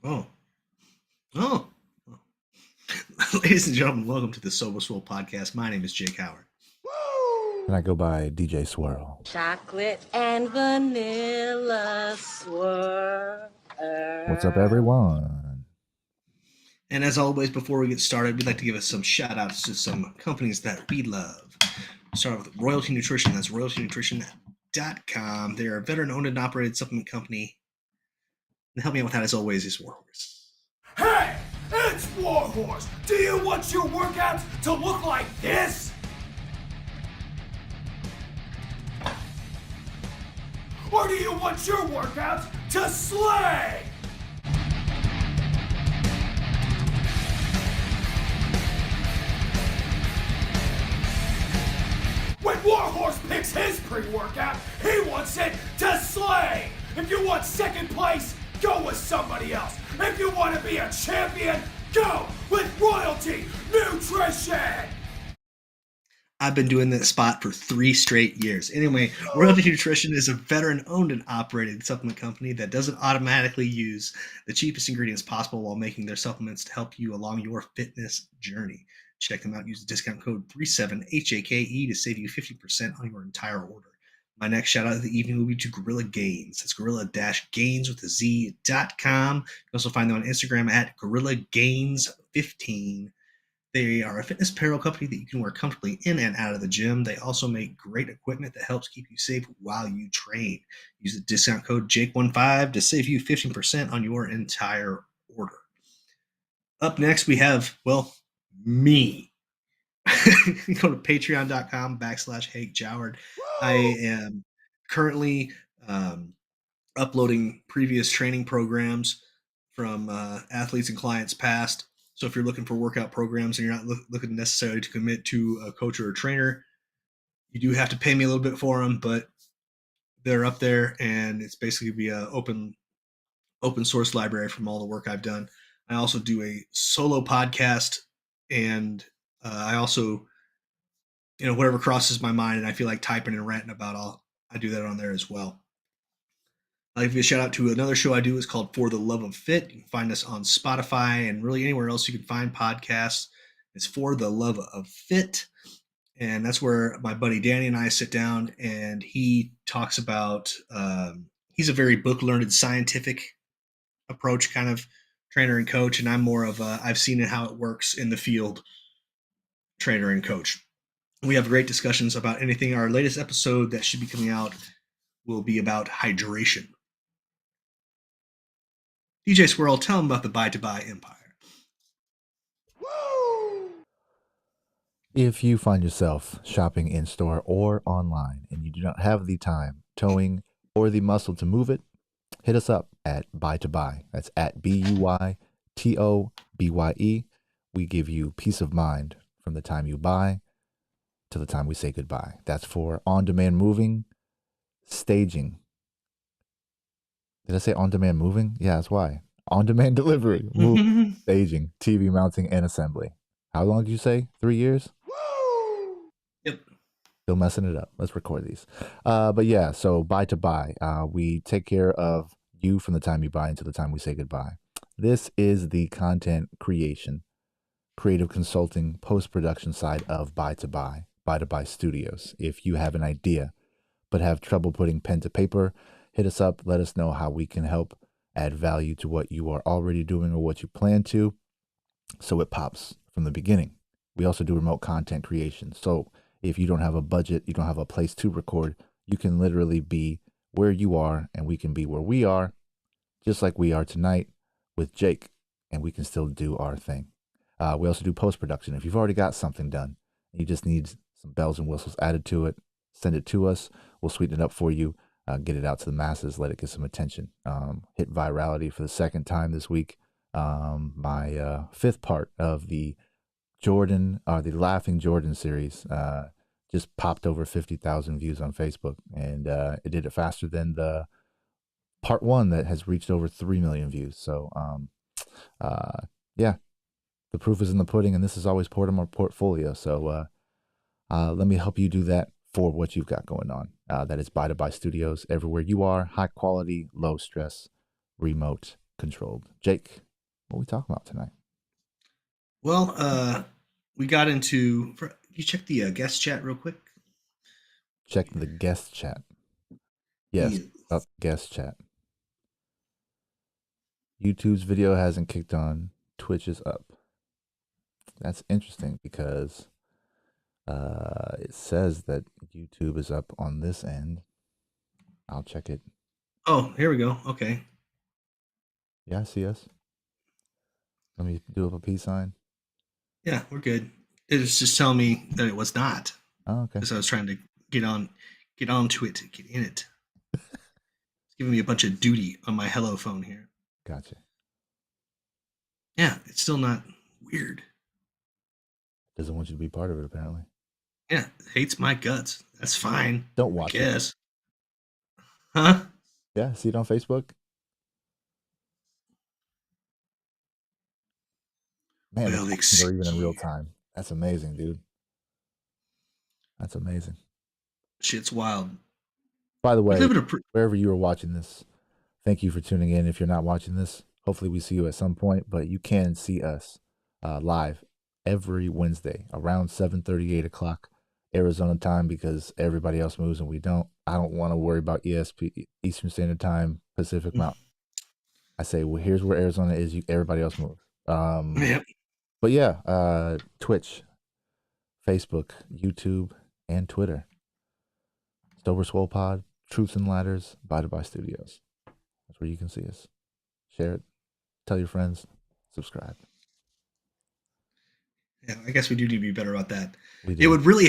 Oh, oh. Ladies and gentlemen, welcome to the Sober Swole podcast. My name is Jake Howard. And I go by DJ Swirl. Chocolate and vanilla swirl. What's up, everyone? And as always, before we get started, we'd like to give us some shout outs to some companies that we love. Start with Royalty Nutrition. That's royaltynutrition.com. They're a veteran owned and operated supplement company. And helping out with that, as always, is Warhorse. Hey, it's Warhorse. Do you want your workouts to look like this? Or do you want your workouts to slay? When Warhorse picks his pre-workout, he wants it to slay. If you want second place, go with somebody else. If you want to be a champion, go with Royalty Nutrition. I've been doing this spot for 3 straight years. Anyway, Royalty Nutrition is a veteran-owned and operated supplement company that doesn't automatically use the cheapest ingredients possible while making their supplements to help you along your fitness journey. Check them out. Use the discount code 37HAKE to save you 50% on your entire order. My next shout out of the evening will be to Gorilla Gains. That's gorilla-gains with a Z.com. You can also find them on Instagram at gorillagains15. They are a fitness apparel company that you can wear comfortably in and out of the gym. They also make great equipment that helps keep you safe while you train. Use the discount code Jake15 to save you 15% on your entire order. Up next, we have, well, me. Go to patreon.com/HakeJoward. I am currently uploading previous training programs from athletes and clients past. So if you're looking for workout programs and you're not looking necessarily to commit to a coach or a trainer, you do have to pay me a little bit for them, but they're up there, and it's basically be an open source library from all the work I've done. I also do a solo podcast, and I also, whatever crosses my mind and I feel like typing and ranting about, I do that on there as well. I'll give you a shout out to another show I do. It's called For the Love of Fit. You can find us on Spotify and really anywhere else you can find podcasts. It's For the Love of Fit. And that's where my buddy Danny and I sit down, and he talks about, he's a very book-learned, scientific approach kind of trainer and coach. And I'm more of a, I've seen it how it works in the field trainer and coach. We have great discussions about anything. Our latest episode that should be coming out will be about hydration. DJ Swirl, tell them about the Buy to Buy Empire. If you find yourself shopping in store or online and you do not have the time, towing, or the muscle to move it, hit us up at Buy to Buy. That's at BUYTOBYE. We give you peace of mind from the time you buy to the time we say goodbye. That's for on-demand moving, staging. Did I say on-demand moving? Yeah, that's why. On-demand delivery, moving, staging, TV mounting, and assembly. How long did you say? 3 years? Yep. Still messing it up. Let's record these. But yeah, so Buy to Buy. We take care of you from the time you buy until the time we say goodbye. This is the content creation, creative consulting, post-production side of Buy to Buy Studios. If you have an idea but have trouble putting pen to paper, hit us up. Let us know how we can help add value to what you are already doing or what you plan to, so it pops from the beginning. We also do remote content creation. So if you don't have a budget, you don't have a place to record, you can literally be where you are and we can be where we are, just like we are tonight with Jake, and we can still do our thing. We also do post-production. If you've already got something done and you just need some bells and whistles added to it, send it to us. We'll sweeten it up for you, get it out to the masses, let it get some attention. Hit virality for the second time this week. My fifth part of the the Laughing Jordan series just popped over 50,000 views on Facebook, and it did it faster than the part one that has reached over 3 million views. So yeah, the proof is in the pudding, and this is always part of my portfolio. So let me help you do that for what you've got going on. That is Buy to Buy Studios, everywhere you are, high quality, low stress, remote controlled. Jake, what are we talking about tonight? Well, we got into. You check the guest chat real quick. Check the guest chat. Yes, about the guest chat. YouTube's video hasn't kicked on. Twitch is up. That's interesting because it says that YouTube is up on this end. I'll check it. Oh, here we go. Okay. Yeah, I see us. Let me do up a peace sign. Yeah, we're good. It was just telling me that it was not. Oh, okay. Because I was trying to get onto it, get in it. It's giving me a bunch of duty on my Hello phone here. Gotcha. Yeah, it's still not weird. Doesn't want you to be part of it, apparently. Yeah, hates my guts. That's fine. Don't watch I it. guess. Huh? Yeah, see it on Facebook? Man, Well, the captions are even in real time. That's amazing, dude. That's amazing. Shit's wild. By the We way, live in a wherever you are watching this, thank you for tuning in. If you're not watching this, hopefully we see you at some point, but you can see us live every Wednesday around 7:30, 8 o'clock Arizona time because everybody else moves and we don't. I don't want to worry about ESP, Eastern Standard Time, Pacific Mountain. I say, well, here's where Arizona is. Everybody else moves. Yep. But yeah, Twitch, Facebook, YouTube, and Twitter. Stover Swole Pod, Truths and Ladders, By Studios. That's where you can see us. Share it. Tell your friends. Subscribe. Yeah, I guess we do need to be better about that. We do. It would really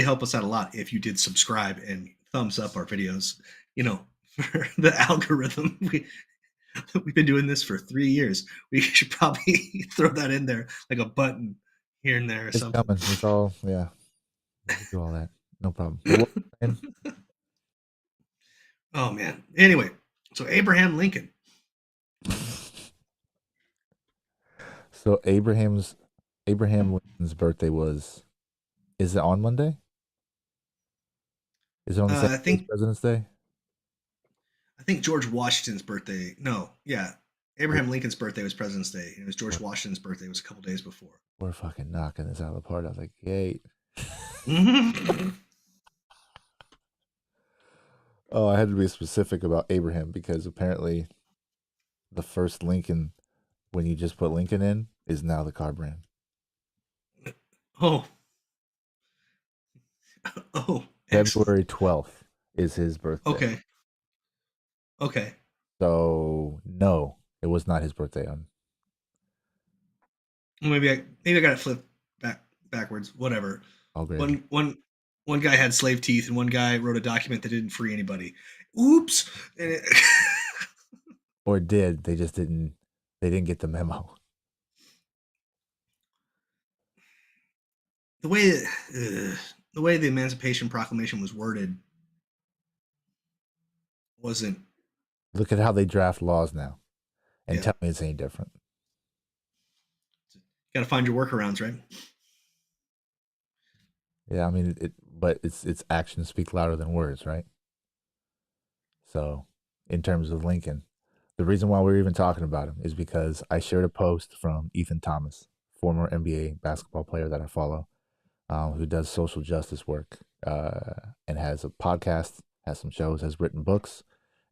help us out a lot if you did subscribe and thumbs up our videos. You know, for the algorithm. We've been doing this for 3 years. We should probably throw that in there, like a button here and there or It's something. coming. It's all, yeah. We can do all that. No problem. But Oh, man. Anyway, so Abraham Lincoln. So Abraham Lincoln's birthday is it on Monday? Is it on the same day as President's Day? I think George Washington's birthday. No, yeah. Abraham Lincoln's birthday was President's Day. And it was George Washington's birthday was a couple days before. We're fucking knocking this out of the park. I was like, yay. Oh, I had to be specific about Abraham because apparently the first Lincoln, when you just put Lincoln in, is now the car brand. Oh. February 12th is his birthday. Okay. So no, it was not his birthday on. Maybe I got it flipped backwards. Whatever. Oh, great. One guy had slave teeth, and one guy wrote a document that didn't free anybody. Oops. Or did they just didn't? They didn't get the memo. The way the Emancipation Proclamation was worded wasn't. Look at how they draft laws now, and tell me it's any different. Got to find your workarounds, right? Yeah, I mean but its actions speak louder than words, right? So, in terms of Lincoln, the reason why we're even talking about him is because I shared a post from Ethan Thomas, former NBA basketball player that I follow, who does social justice work and has a podcast, has some shows, has written books.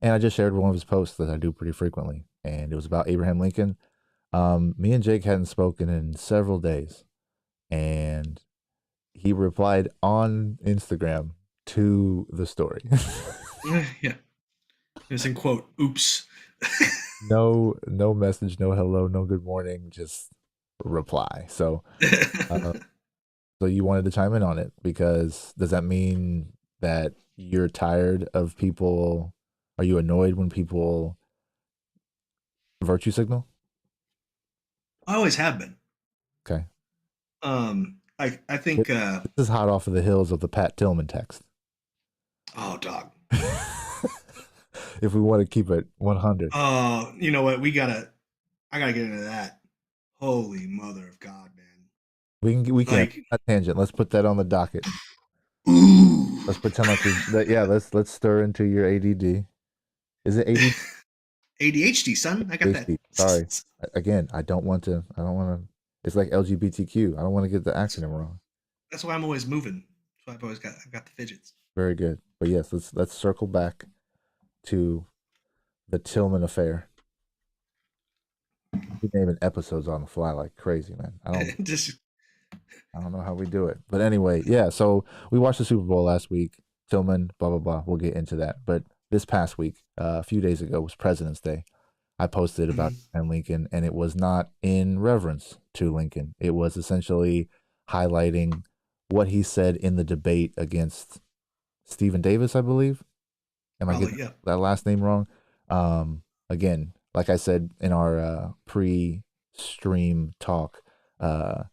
And I just shared one of his posts that I do pretty frequently. And it was about Abraham Lincoln. Me and Jake hadn't spoken in several days. And he replied on Instagram to the story. Yeah. It was in quote, oops. No message, no hello, no good morning, just reply. So, so you wanted to chime in on it because does that mean that you're tired of people? Are you annoyed when people virtue signal? I always have been. Okay. I think this is hot off of the heels of the Pat Tillman text. Oh, dog. If we want to keep it 100. Oh, you know what? I gotta get into that. Holy mother of God, man. We can a tangent. Let's put that on the docket. Let's pretend like let's stir into your ADD. Is it ADD? ADHD, son. I got that. HD. Sorry. Again, I don't want to. I don't want to. It's like LGBTQ. I don't want to get the acronym wrong. That's why I'm always moving. That's why I've got the fidgets. Very good. But yes, let's circle back to the Tillman affair. We naming episodes on the fly like crazy, man. Just I don't know how we do it. But anyway, yeah, so we watched the Super Bowl last week. Tillman, blah blah blah. We'll get into that. But this past week, a few days ago, was President's Day. I posted about Abraham Lincoln, and it was not in reverence to Lincoln. It was essentially highlighting what he said in the debate against Stephen Davis, I believe. Am I getting that last name wrong? Again, like I said in our pre-stream talk, the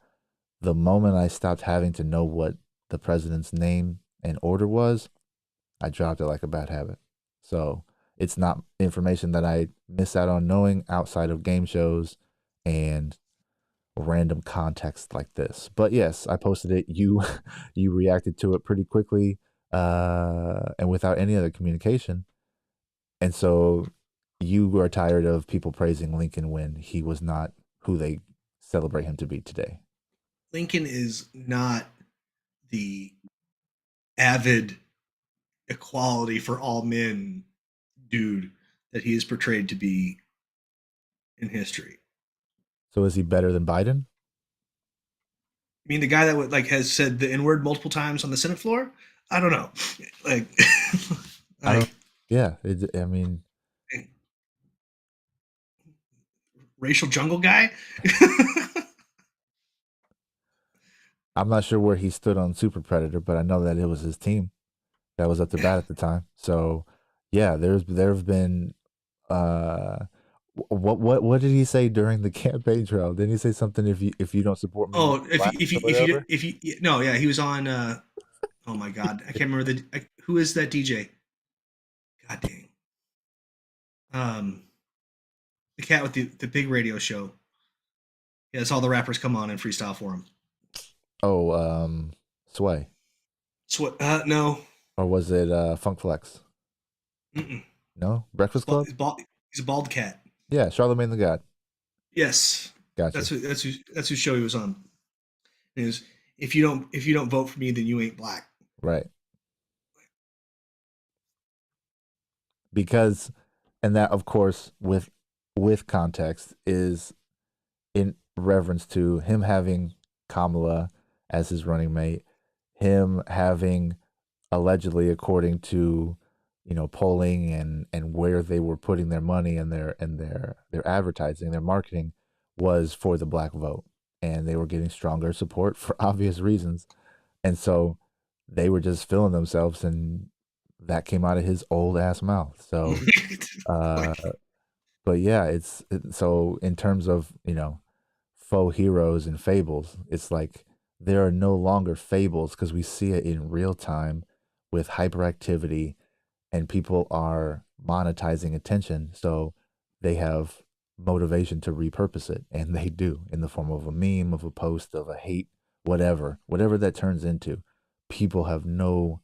moment I stopped having to know what the president's name and order was, I dropped it like a bad habit. So it's not information that I miss out on knowing outside of game shows and random context like this. But yes, I posted it. You reacted to it pretty quickly and without any other communication. And so you are tired of people praising Lincoln when he was not who they celebrate him to be today. Lincoln is not the avid equality for all men dude that he is portrayed to be in history. So is he better than Biden? I mean, the guy that would has said the N word multiple times on the Senate floor? I don't know. Yeah. I mean, racial jungle guy. I'm not sure where he stood on Super Predator, but I know that it was his team that was up to bat at the time. So yeah, there have been what did he say during the campaign trail? Didn't he say something if you don't support me? Oh, if you no, yeah, he was on oh my god, I can't remember who is that DJ? God dang. The cat with the big radio show. Yeah, it's all the rappers come on and freestyle for him. Oh, Sway. No. Or was it Funk Flex? Mm-mm. No? Breakfast Club? He's a bald cat. Yeah, Charlemagne the God. Yes. Gotcha. That's whose show he was on. It was if you don't vote for me, then you ain't black. Right. Because, and that of course with context is in reference to him having Kamala as his running mate, him having allegedly, according to polling and where they were putting their money and their advertising, their marketing was for the black vote, and they were getting stronger support for obvious reasons, and so they were just filling themselves, and that came out of his old ass mouth. So, but yeah, so in terms of faux heroes and fables, it's like there are no longer fables because we see it in real time with hyperactivity, and people are monetizing attention, so they have motivation to repurpose it, and they do in the form of a meme, of a post, of a hate, whatever that turns into. People have no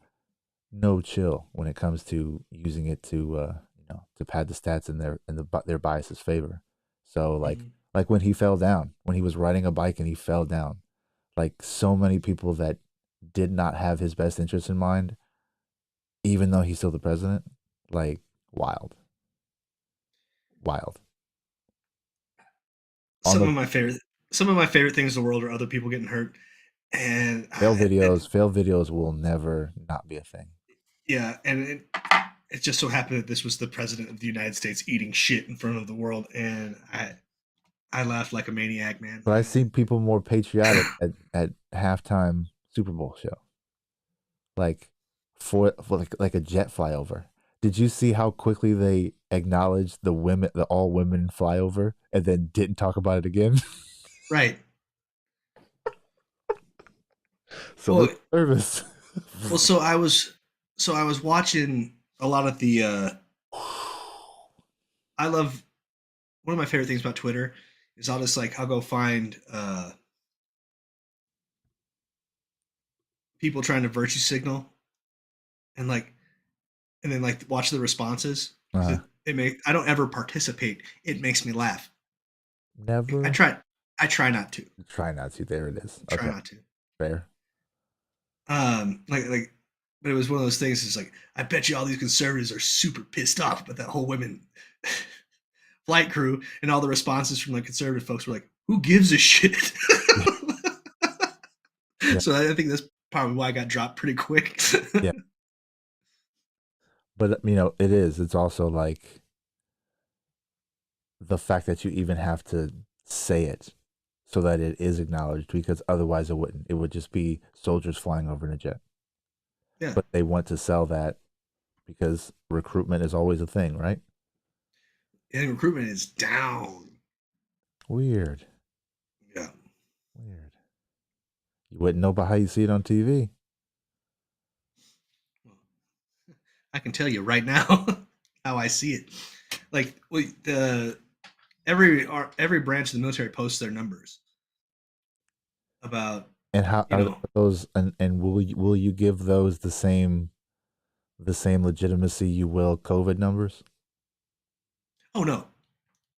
chill when it comes to using it to to pad the stats in their bias's favor. So like when he fell down, when he was riding a bike and he fell down, like so many people that did not have his best interest in mind, even though he's still the president, like wild. Some of my favorite things in the world are other people getting hurt, and fail videos will never not be a thing. Yeah, and it just so happened that this was the president of the United States eating shit in front of the world, and I laughed like a maniac, man. But I see people more patriotic at halftime Super Bowl show, like for like a jet flyover. Did you see how quickly they acknowledged the all women flyover, and then didn't talk about it again? Right. So service. Well, so I was watching a lot of the. I love one of my favorite things about Twitter is I'll go find people trying to virtue signal, and then watch the responses. I don't ever participate. It makes me laugh. I Never try. I try not to. try not to. There it is. Try Okay, not to. fair. But it was one of those things. It's like, I bet you all these conservatives are super pissed off about that whole women flight crew, and all the responses from the conservative folks were like, "Who gives a shit?" Yeah. So I think that's probably why I got dropped pretty quick. Yeah. But it is. It's also like the fact that you even have to say it so that it is acknowledged, because otherwise it wouldn't. It would just be soldiers flying over in a jet. Yeah. But they want to sell that because recruitment is always a thing, right? And recruitment is down. Weird. Yeah. Weird. You wouldn't know about how you see it on TV. I can tell you right now how I see it. Like every branch of the military posts their numbers about, And how you are know. those? And will you give those the same legitimacy you will COVID numbers? Oh no.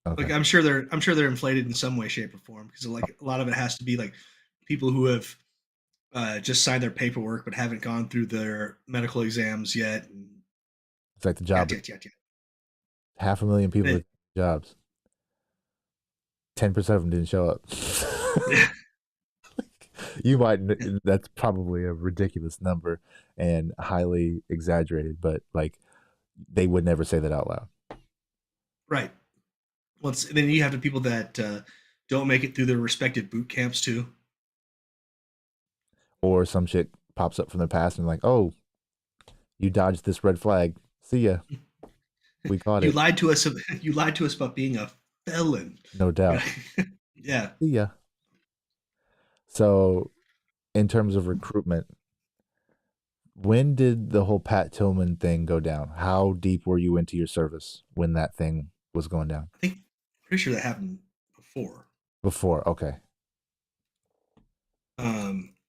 Okay. Like I'm sure they're inflated in some way, shape, or form, because like a lot of it has to be like people who have just signed their paperwork but haven't gone through their medical exams yet. And It's like the job. 500,000 people And at jobs. 10% of them didn't show up. You might. That's probably a ridiculous number and highly exaggerated, but like they would never say that out loud. Right. Well, then you have the people that don't make it through their respective boot camps too. Or some shit pops up from the past and like, oh, you dodged this red flag. See ya. We caught You it. lied to us. You lied to us about being a felon. No doubt. Yeah. See ya. So, in terms of recruitment, when did the whole Pat Tillman thing go down? How deep were you into your service when that thing was going down? I think pretty sure that happened before. Before, okay.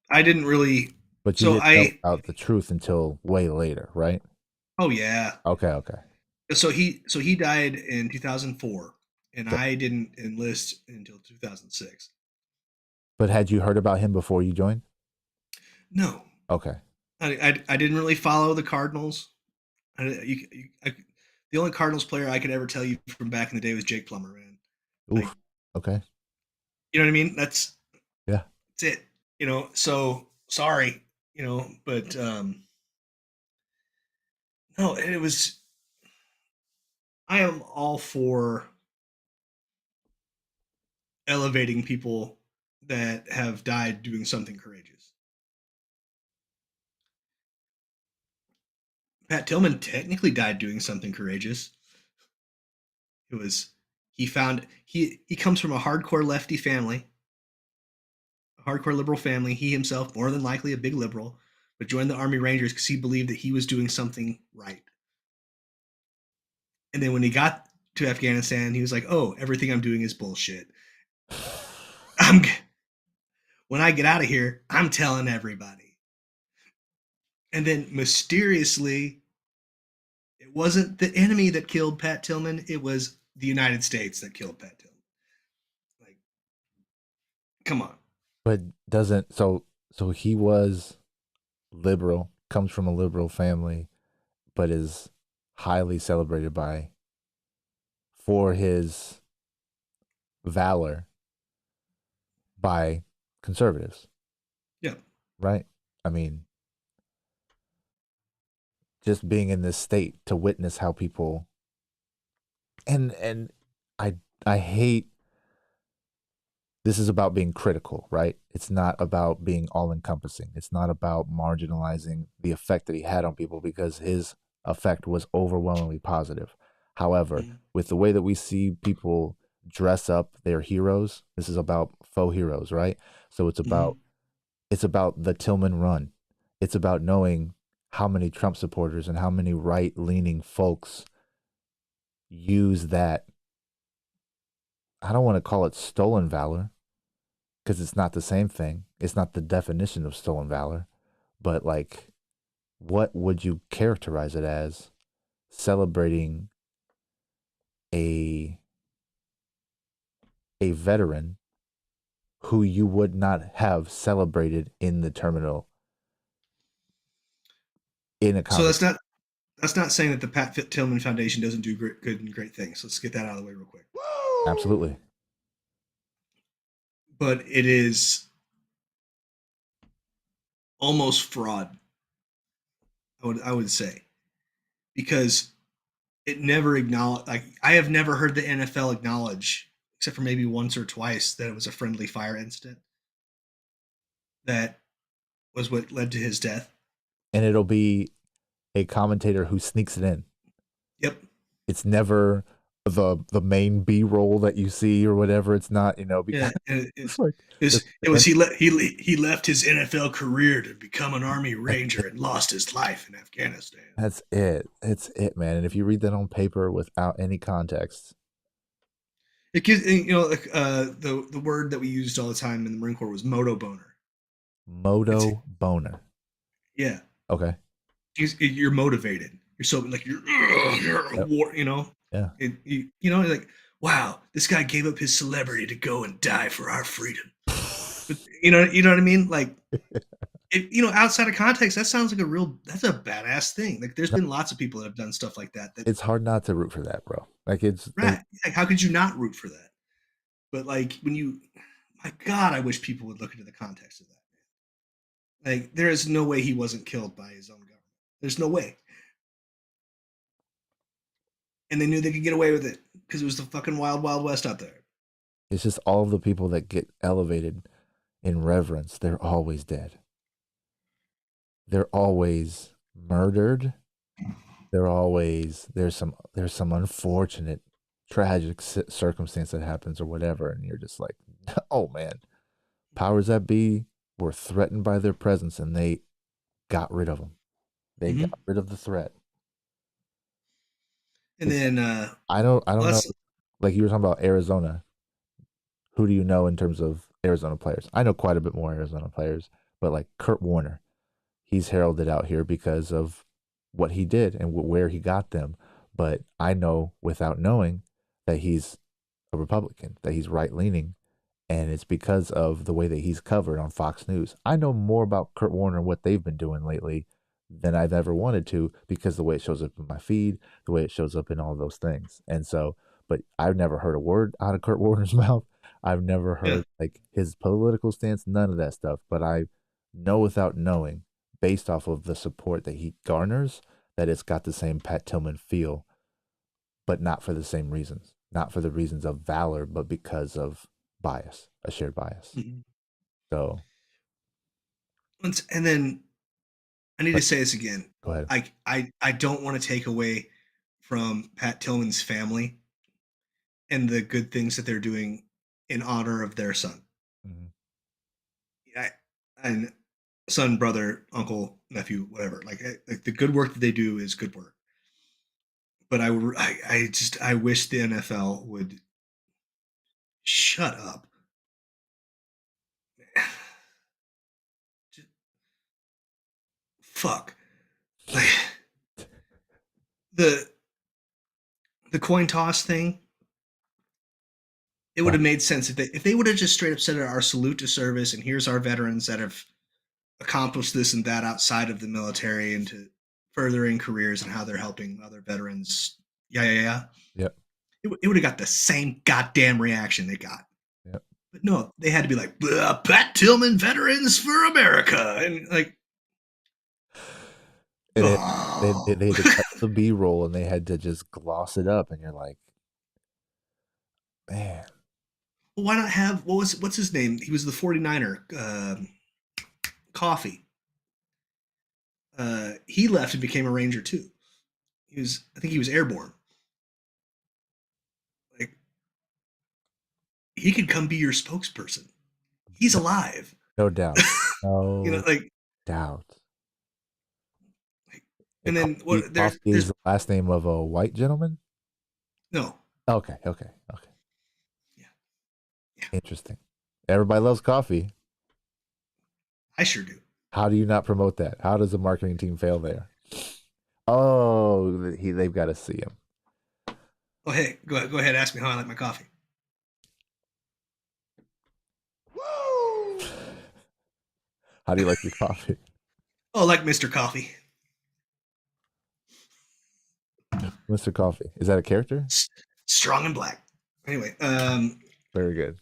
I didn't really. But you didn't know about the truth until way later, right? Oh yeah. Okay. So he died in 2004, and Okay. I didn't enlist until 2006. But had you heard about him before you joined? No. Okay. I didn't really follow the Cardinals. The only Cardinals player I could ever tell you from back in the day was Jake Plummer, man. Oof. Like, okay. You know what I mean? That's it. So sorry, but no, it was. I am all for elevating people that have died doing something courageous. Pat Tillman technically died doing something courageous. It was he comes from a hardcore lefty family, a hardcore liberal family. He himself, more than likely a big liberal, but joined the Army Rangers because he believed that he was doing something right. And then when he got to Afghanistan, he was like, "Oh, everything I'm doing is bullshit. When I get out of here, I'm telling everybody." And then mysteriously, it wasn't the enemy that killed Pat Tillman. It was the United States that killed Pat Tillman. Like, come on. But doesn't so he was liberal, comes from a liberal family, but is highly celebrated for his valor by conservatives. Yeah. Right? I mean, just being in this state to witness how people and I hate this is about being critical, right? It's not about being all encompassing. It's not about marginalizing the effect that he had on people, because his effect was overwhelmingly positive. However, with the way that we see people dress up their heroes, this is about faux heroes, right? So it's about the Tillman run. It's about knowing how many Trump supporters and how many right-leaning folks use that. I don't want to call it stolen valor, because it's not the same thing. It's not the definition of stolen valor. But like, what would you characterize it as? Celebrating a veteran who you would not have celebrated in the terminal in a So conversation. that's not saying that the Pat Tillman Foundation doesn't do good and great things. Let's get that out of the way real quick. Absolutely. But it is almost fraud. I would say, because it never acknowledged. Like, I have never heard the NFL acknowledge, except for maybe once or twice, that it was a friendly fire incident that was what led to his death. And it'll be a commentator who sneaks it in. Yep. It's never the main B roll that you see or whatever. It's not, because It's like it was he left his NFL career to become an Army Ranger and lost his life in Afghanistan. that's it. It's it, man. And if you read that on paper without any context, It gives the word that we used all the time in the Marine Corps was moto boner. moto boner. Yeah, Okay. you're motivated. You're so like you're a war. Yeah. Like, wow, this guy gave up his celebrity to go and die for our freedom. But you know what I mean? Like, outside of context, that sounds like that's a badass thing. Like, there's been lots of people that have done stuff like that. It's hard not to root for that, bro. Like it's Right. Like, how could you not root for that? But like, my God, I wish people would look into the context of that. Like, there is no way he wasn't killed by his own government. There's no way. And they knew they could get away with it because it was the fucking wild, wild west out there. It's just all of the people that get elevated in reverence, they're always dead. They're always murdered. There's some unfortunate, tragic circumstance that happens or whatever, and you're just like, oh man, powers that be were threatened by their presence, and they got rid of them. They got rid of the threat. And then I don't know. Like you were talking about Arizona. Who do you know in terms of Arizona players? I know quite a bit more Arizona players, but like Kurt Warner, he's heralded out here because of what he did and where he got them. But I know without knowing that he's a Republican, that he's right leaning, and it's because of the way that he's covered on Fox News. I know more about Kurt Warner and what they've been doing lately than I've ever wanted to because the way it shows up in my feed, the way it shows up in all those things. And so, but I've never heard a word out of Kurt Warner's mouth. I've never heard like his political stance, none of that stuff. But I know without knowing, based off of the support that he garners, that it's got the same Pat Tillman feel, but not for the same reasons. Not for the reasons of valor, but because of bias, a shared bias. Mm-hmm. So, and then I need to say this again. Go ahead. I don't want to take away from Pat Tillman's family and the good things that they're doing in honor of their son. And son, brother, uncle, nephew, whatever. Like the good work that they do is good work. But I wish the NFL would shut up. Fuck. Like, the coin toss thing. It would have made sense if they would have just straight up said our salute to service and here's our veterans that have accomplished this and that outside of the military and to furthering careers and how they're helping other veterans. Yeah. Yep. It would have got the same goddamn reaction they got. Yep. But no, they had to be like, Pat Tillman Veterans for America. And like, they had to cut the B-roll and they had to just gloss it up. And you're like, man. Well, why not have, what's his name? He was the 49er, Coffee. He left and became a Ranger too. I think he was airborne. Like, he could come be your spokesperson. He's alive. No doubt. No doubt. And then Coffee is the last name of a white gentleman? No. Okay. Yeah. Interesting. Everybody loves coffee. I sure do. How do you not promote that? How does the marketing team fail there? Oh, they've got to see him. Oh, hey, go ahead. Ask me how I like my coffee. Woo! How do you like your coffee? Oh, like Mr. Coffee. Mr. Coffee. Is that a character? Strong and black. Anyway, Very good.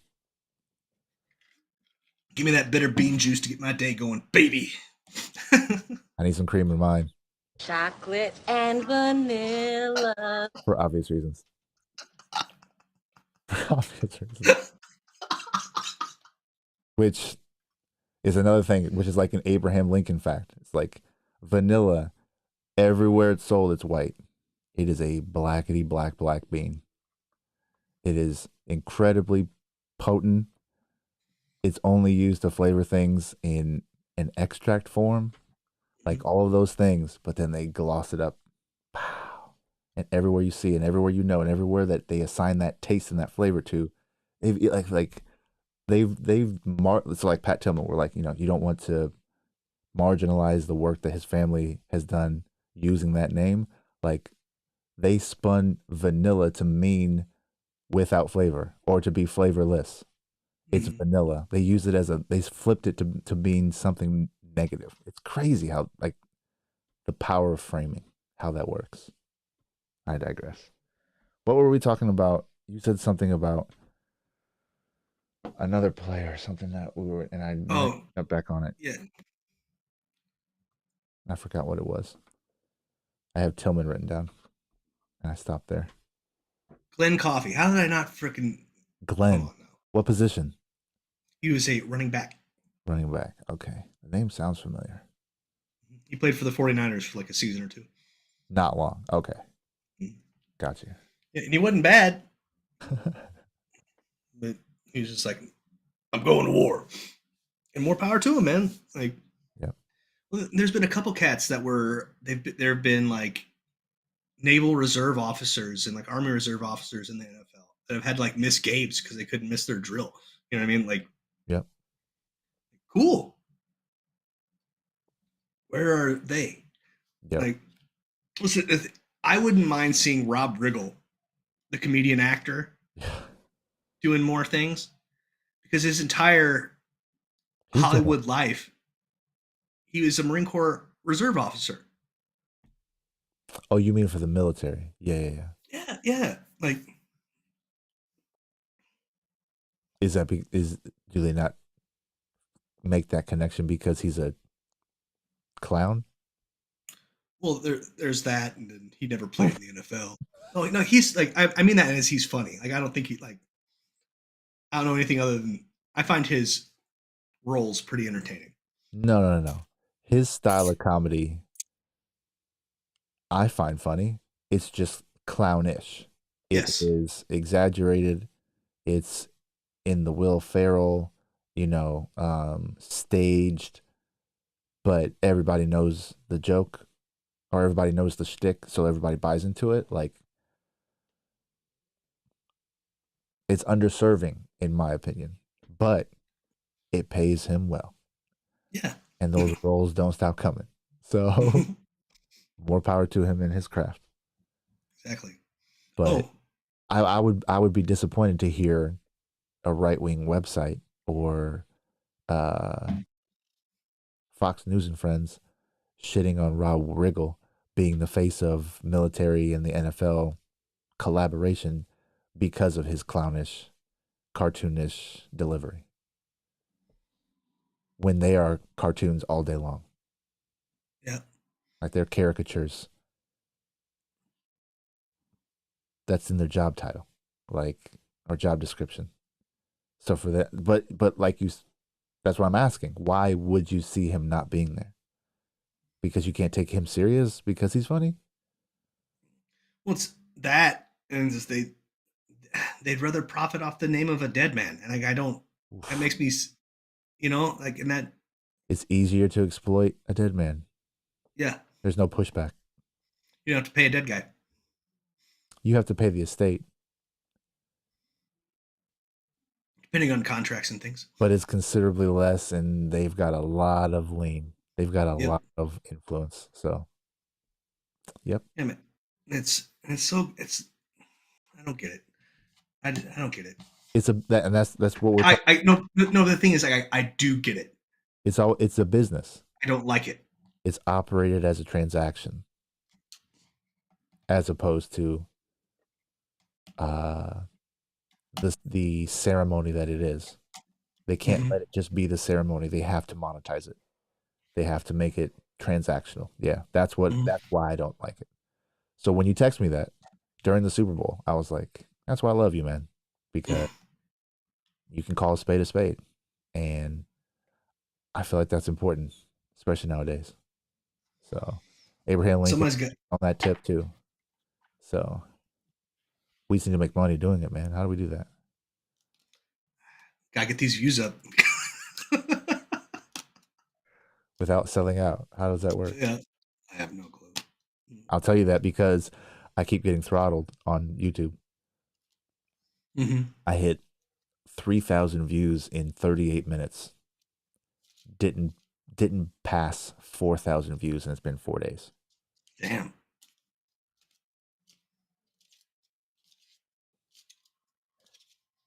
give me that bitter bean juice to get my day going, baby. I need some cream in mine Chocolate and vanilla. for obvious reasons. For obvious reasons. Which is another thing, which is like an Abraham Lincoln fact. It's like vanilla, everywhere it's sold, it's white. It is a blackety black bean. It is incredibly potent. It's only used to flavor things in an extract form, like all of those things, but then they gloss it up. Pow. And everywhere you see, and everywhere you know, and everywhere that they assign that taste and that flavor to, they've it's like Pat Tillman, where like, you don't want to marginalize the work that his family has done using that name. Like they spun vanilla to mean without flavor or to be flavorless. It's vanilla. They use it they flipped it to mean something negative. It's crazy how like the power of framing, how that works. I digress. What were we talking about? You said something about another player, something that we were, and I got back on it. Yeah. I forgot what it was. I have Tillman written down, and I stopped there. Glenn Coffee. How did I not freaking Glenn? Come on now. What position? He was a running back. Running back. Okay, the name sounds familiar. He played for the 49ers for like a season or two. Not long. Okay, got you. Yeah, and he wasn't bad, but he was just like, "I'm going to war," and more power to him, man. Like, Yep. well, there's been a couple cats that there have been like naval reserve officers and like army reserve officers in the NFL that have had like missed games because they couldn't miss their drill. You know what I mean? Like, Yep. cool. Where are they? Yep. Like, listen, I wouldn't mind seeing Rob Riggle, the comedian actor, doing more things because his entire Hollywood life, he was a Marine Corps reserve officer. Oh, you mean for the military? Yeah. Yeah. Like, do they not make that connection because he's a clown? well, there's that, and then he never played in the NFL. No, he's like, I mean that as he's funny. Like, I don't think I don't know anything other than I find his roles pretty entertaining. No. His style of comedy, I find funny. It's just clownish. Yes. It is exaggerated. It's in the Will Ferrell, staged, but everybody knows the joke or everybody knows the shtick, so everybody buys into it. Like, it's underserving, in my opinion, but it pays him well. Yeah. And those roles don't stop coming. So more power to him in his craft. Exactly. But I would be disappointed to hear a right wing website or Fox News and Friends shitting on Rob Riggle being the face of military and the NFL collaboration because of his clownish, cartoonish delivery. When they are cartoons all day long. Yeah. Like they're caricatures. That's in their job title, like, or job description. So for that, but like that's what I'm asking. Why would you see him not being there? Because you can't take him serious because he's funny? Well, it's that, and just they'd rather profit off the name of a dead man, and I don't. That makes me, like, and that. It's easier to exploit a dead man. Yeah. There's no pushback. You don't have to pay a dead guy. You have to pay the estate. Depending on contracts and things. But it's considerably less, and they've got a lot of lean. They've got a lot of influence. So, yep. Yeah, man. I don't get it. I don't get it. That's what we're talking. I no. The thing is, like, I do get it. It's a business. I don't like it. It's operated as a transaction, as opposed to the ceremony that it is. They can't let it just be the ceremony. They have to monetize it. They have to make it transactional. Yeah, that's why I don't like it. So when you text me that during the Super Bowl, I was like, that's why I love you, man, because you can call a spade, and I feel like that's important, especially nowadays. So Abraham Lincoln Somebody's got on that tip too. So we just need to make money doing it, man. How do we do that? gotta get these views up. Without selling out? How does that work? Yeah, I have no clue. I'll tell you that because I keep getting throttled on YouTube. Mm-hmm. I hit 3,000 views in 38 minutes. Didn't pass 4,000 views, and it's been 4 days. Damn.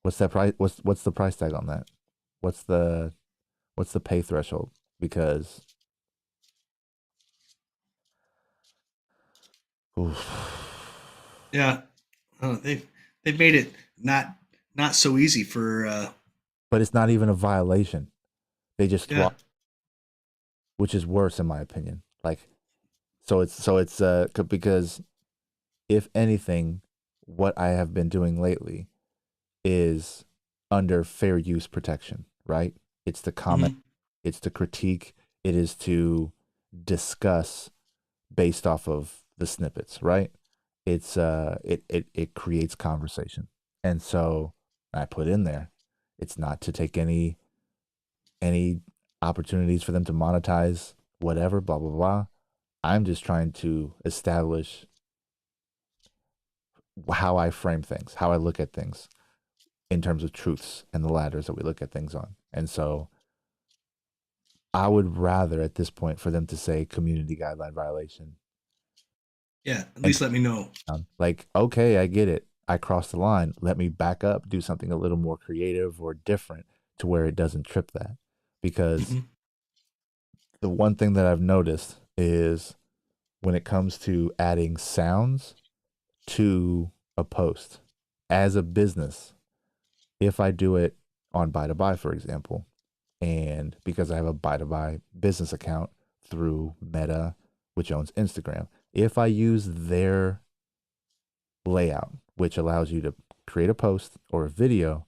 What's that price? What's the price tag on that? What's the pay threshold? Because Yeah, they've made it not so easy for. But it's not even a violation. They just Yeah. which is worse in my opinion. Like, so it's because if anything, what I have been doing lately is under fair use protection, right? It's the comment, it's the critique, it is to discuss based off of the snippets, right? It's it creates conversation. And so I put in there, it's not to take any opportunities for them to monetize whatever, blah blah blah. I'm just trying to establish how I frame things, how I look at things in terms of truths and the ladders that we look at things on. And so I would rather at this point for them to say community guideline violation. Yeah, at least let me know. Like, okay, I get it. I crossed the line. Let me back up, do something a little more creative or different to where it doesn't trip that. Because the one thing that I've noticed is when it comes to adding sounds to a post as a business, if I do it on Buy to Buy, for example, and because I have a Buy to Buy business account through Meta, which owns Instagram, if I use their layout, which allows you to create a post or a video,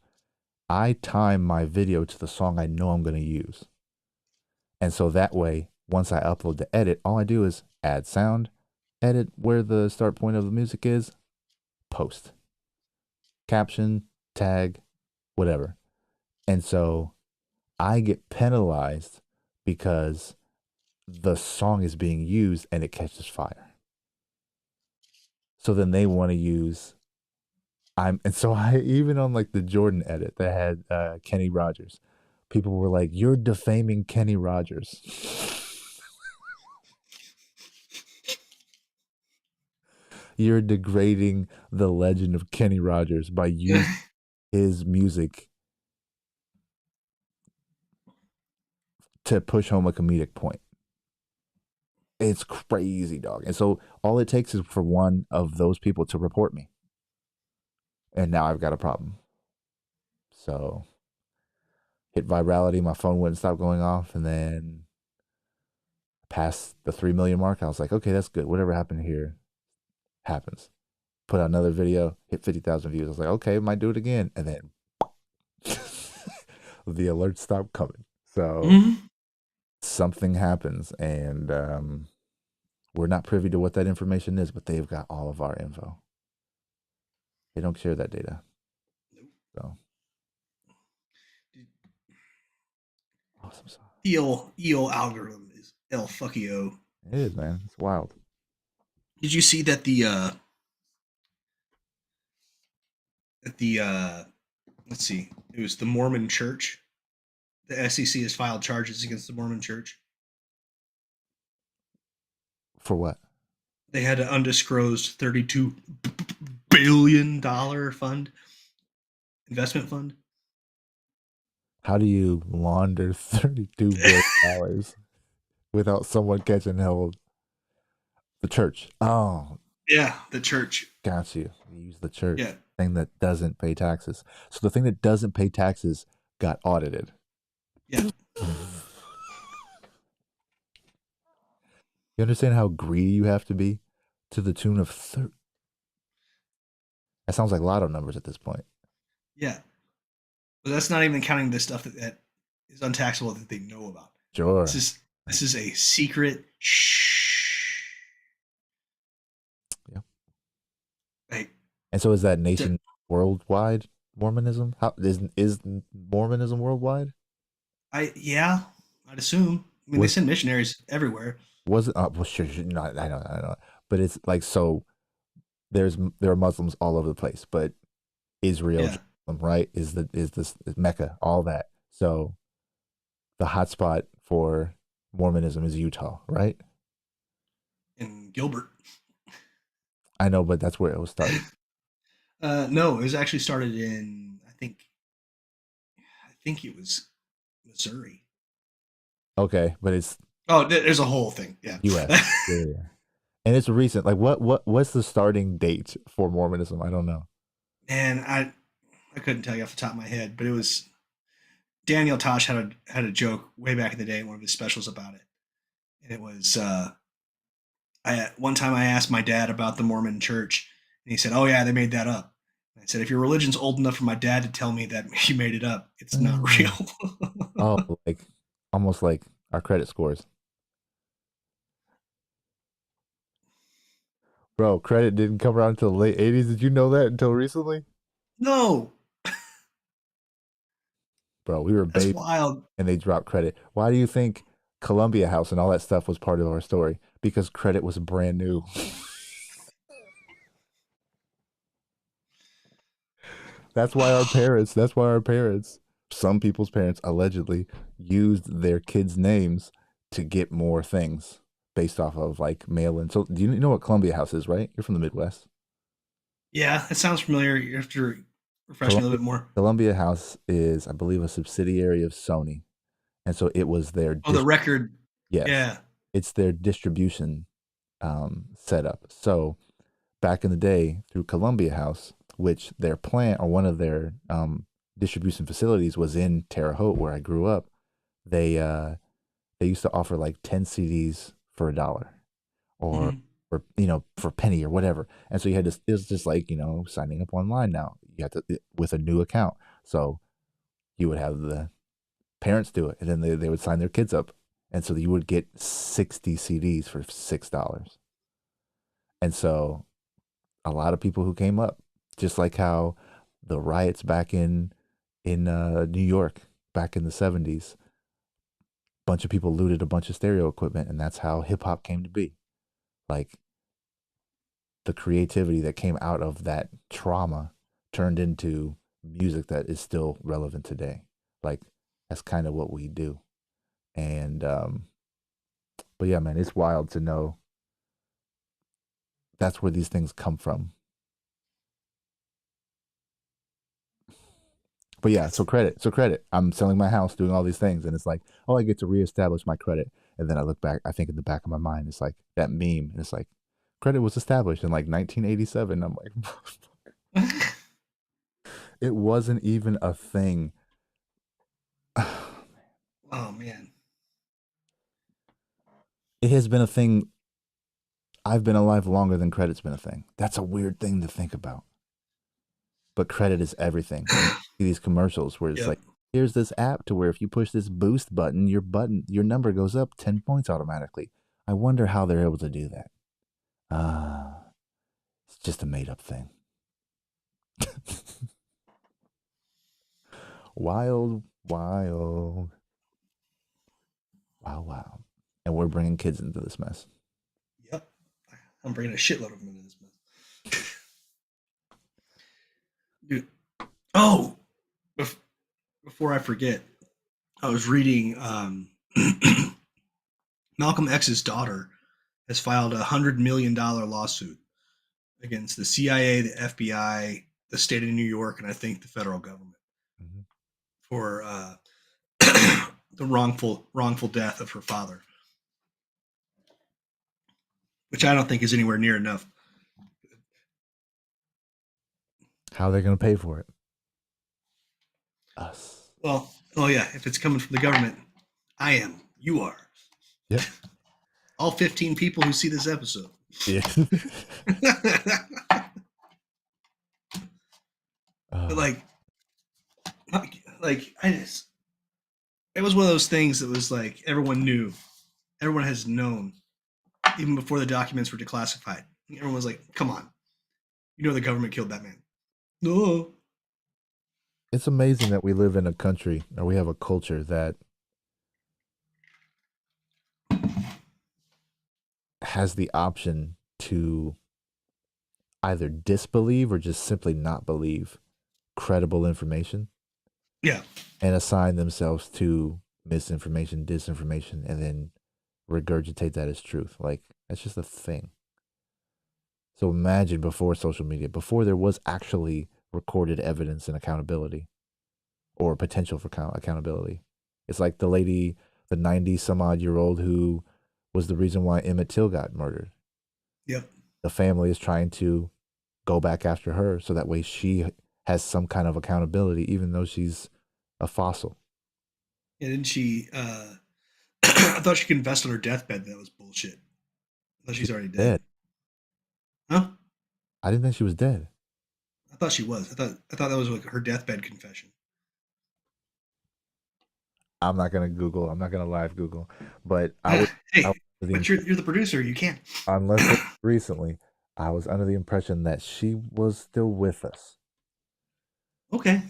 I time my video to the song I know I'm going to use. And so that way, once I upload the edit, all I do is add sound, edit where the start point of the music is, post, caption, tag, whatever. And so I get penalized because the song is being used and it catches fire. So then they want to use and so I even on like the Jordan edit that had Kenny Rogers, people were like, "You're defaming Kenny Rogers." You're degrading the legend of Kenny Rogers by using his music to push home a comedic point. It's crazy, dog. And so all it takes is for one of those people to report me. And now I've got a problem. So hit virality, my phone wouldn't stop going off, and then past the 3 million mark, I was like, okay, that's good. Whatever happened here happens. Put out another video, hit 50,000 views. I was like, okay, might do it again. And then the alerts stopped coming. So something happens, and we're not privy to what that information is, but they've got all of our info. They don't share that data. So awesome sauce. EO algorithm is El Fuckio. It is, man. It's wild. Did you see that the let's see, it was the Mormon Church. The SEC has filed charges against the Mormon Church. For what? They had an undisclosed $32 billion billion fund, investment fund. How do you launder $32 billion without someone catching hold? The church. Oh, Yeah, the church. got you. You use the church. Yeah. Thing that doesn't pay taxes. So the thing that doesn't pay taxes got audited. Yeah. You understand how greedy you have to be to the tune of that sounds like lotto numbers at this point. Yeah. But that's not even counting the stuff that is untaxable that they know about. Sure. This is a secret. Shh. Yeah. Like, And so is that nation worldwide Mormonism? How is Mormonism worldwide? I'd assume. I mean, they send missionaries everywhere. Was it? Well, sure. No, I know. But it's like, so there are Muslims all over the place, but Israel, Yeah. right, is Mecca, all that. So the hotspot for Mormonism is Utah, right? In Gilbert. I know, but that's where it was started. No, it was actually started in I think it was Missouri. Okay, but it's there's a whole thing. Yeah. U.S. Yeah. And it's recent. Like, what's the starting date for Mormonism? I don't know. And I couldn't tell you off the top of my head, but it was Daniel Tosh had a joke way back in the day in one of his specials about it, and it was one time I asked my dad about the Mormon Church, and he said, "Oh yeah, they made that up." And I said, "If your religion's old enough for my dad to tell me that you made it up, it's not real." Oh, like almost like our credit scores. Bro, credit didn't come around until the late 80s. Did you know that until recently? No, Bro, we were that's babies wild. and they dropped credit. Why do you think Columbia House and all that stuff was part of our story? Because credit was brand new. That's why our parents, some people's parents allegedly used their kids' names to get more things based off of like mail in. So do you know what Columbia House is, right? You're from the Midwest. Yeah, it sounds familiar. You have to refresh me a little bit more. Columbia House is, I believe, a subsidiary of Sony. And so it was their Oh, the record. yes. Yeah. It's their distribution setup. So back in the day, through Columbia House, which their plant or one of their distribution facilities was in Terre Haute, where I grew up, they used to offer like 10 CDs for $1 or for for a penny or whatever. And so you had to, it was just like signing up online now. You have to with a new account. So you would have the parents do it, and then they would sign their kids up, and so you would get 60 CDs for $6. And so a lot of people who came up, just like how the riots back in New York back in the 70s, bunch of people looted a bunch of stereo equipment, and that's how hip hop came to be. Like the creativity that came out of that trauma turned into music that is still relevant today. Like that's kind of what we do. And but yeah, man, it's wild to know that's where these things come from. But yeah, so credit. I'm selling my house, doing all these things, and it's like, oh, I get to reestablish my credit. And then I look back, I think in the back of my mind, it's like that meme. And it's like, credit was established in like 1987. I'm like, it wasn't even a thing. Oh man. It has been a thing. I've been alive longer than credit's been a thing. That's a weird thing to think about. But credit is everything. These commercials where it's like, here's this app to where if you push this boost button, your number goes up 10 points automatically. I wonder how they're able to do that. It's just a made up thing. Wild. Wow. And we're bringing kids into this mess. Yep. I'm bringing a shitload of them into this mess. Dude. Oh, before I forget, I was reading Malcolm X's daughter has filed $100 million lawsuit against the CIA, the FBI, the state of New York, and I think the federal government Mhm. for the wrongful death of her father, which I don't think is anywhere near enough. How are they going to pay for it? Us. Well, oh yeah, if it's coming from the government, I am. You are. Yep. All 15 people who see this episode. Yeah. But like I just, it was one of those things that was like everyone knew, everyone has known, even before the documents were declassified. Everyone was like, "Come on, you know the government killed that man." No. It's amazing that we live in a country or we have a culture that has the option to either disbelieve or just simply not believe credible information Yeah. and assign themselves to misinformation, disinformation, and then regurgitate that as truth. Like, that's just a thing. So imagine before social media, before there was actually recorded evidence and accountability or potential for accountability. It's like the lady, the 90 some odd year old who was the reason why Emmett Till got murdered. Yep. The family is trying to go back after her so that way she has some kind of accountability, even though she's a fossil. And then she, I thought she could invest on her deathbed. That was bullshit. I thought she's already dead. Huh? I didn't think she was dead. I thought she was. I thought that was like her deathbed confession. I'm not gonna Google. I'm not gonna live Google, but I was. Hey, I was but you're the producer. You can't. unless it recently, I was under the impression that she was still with us. Okay,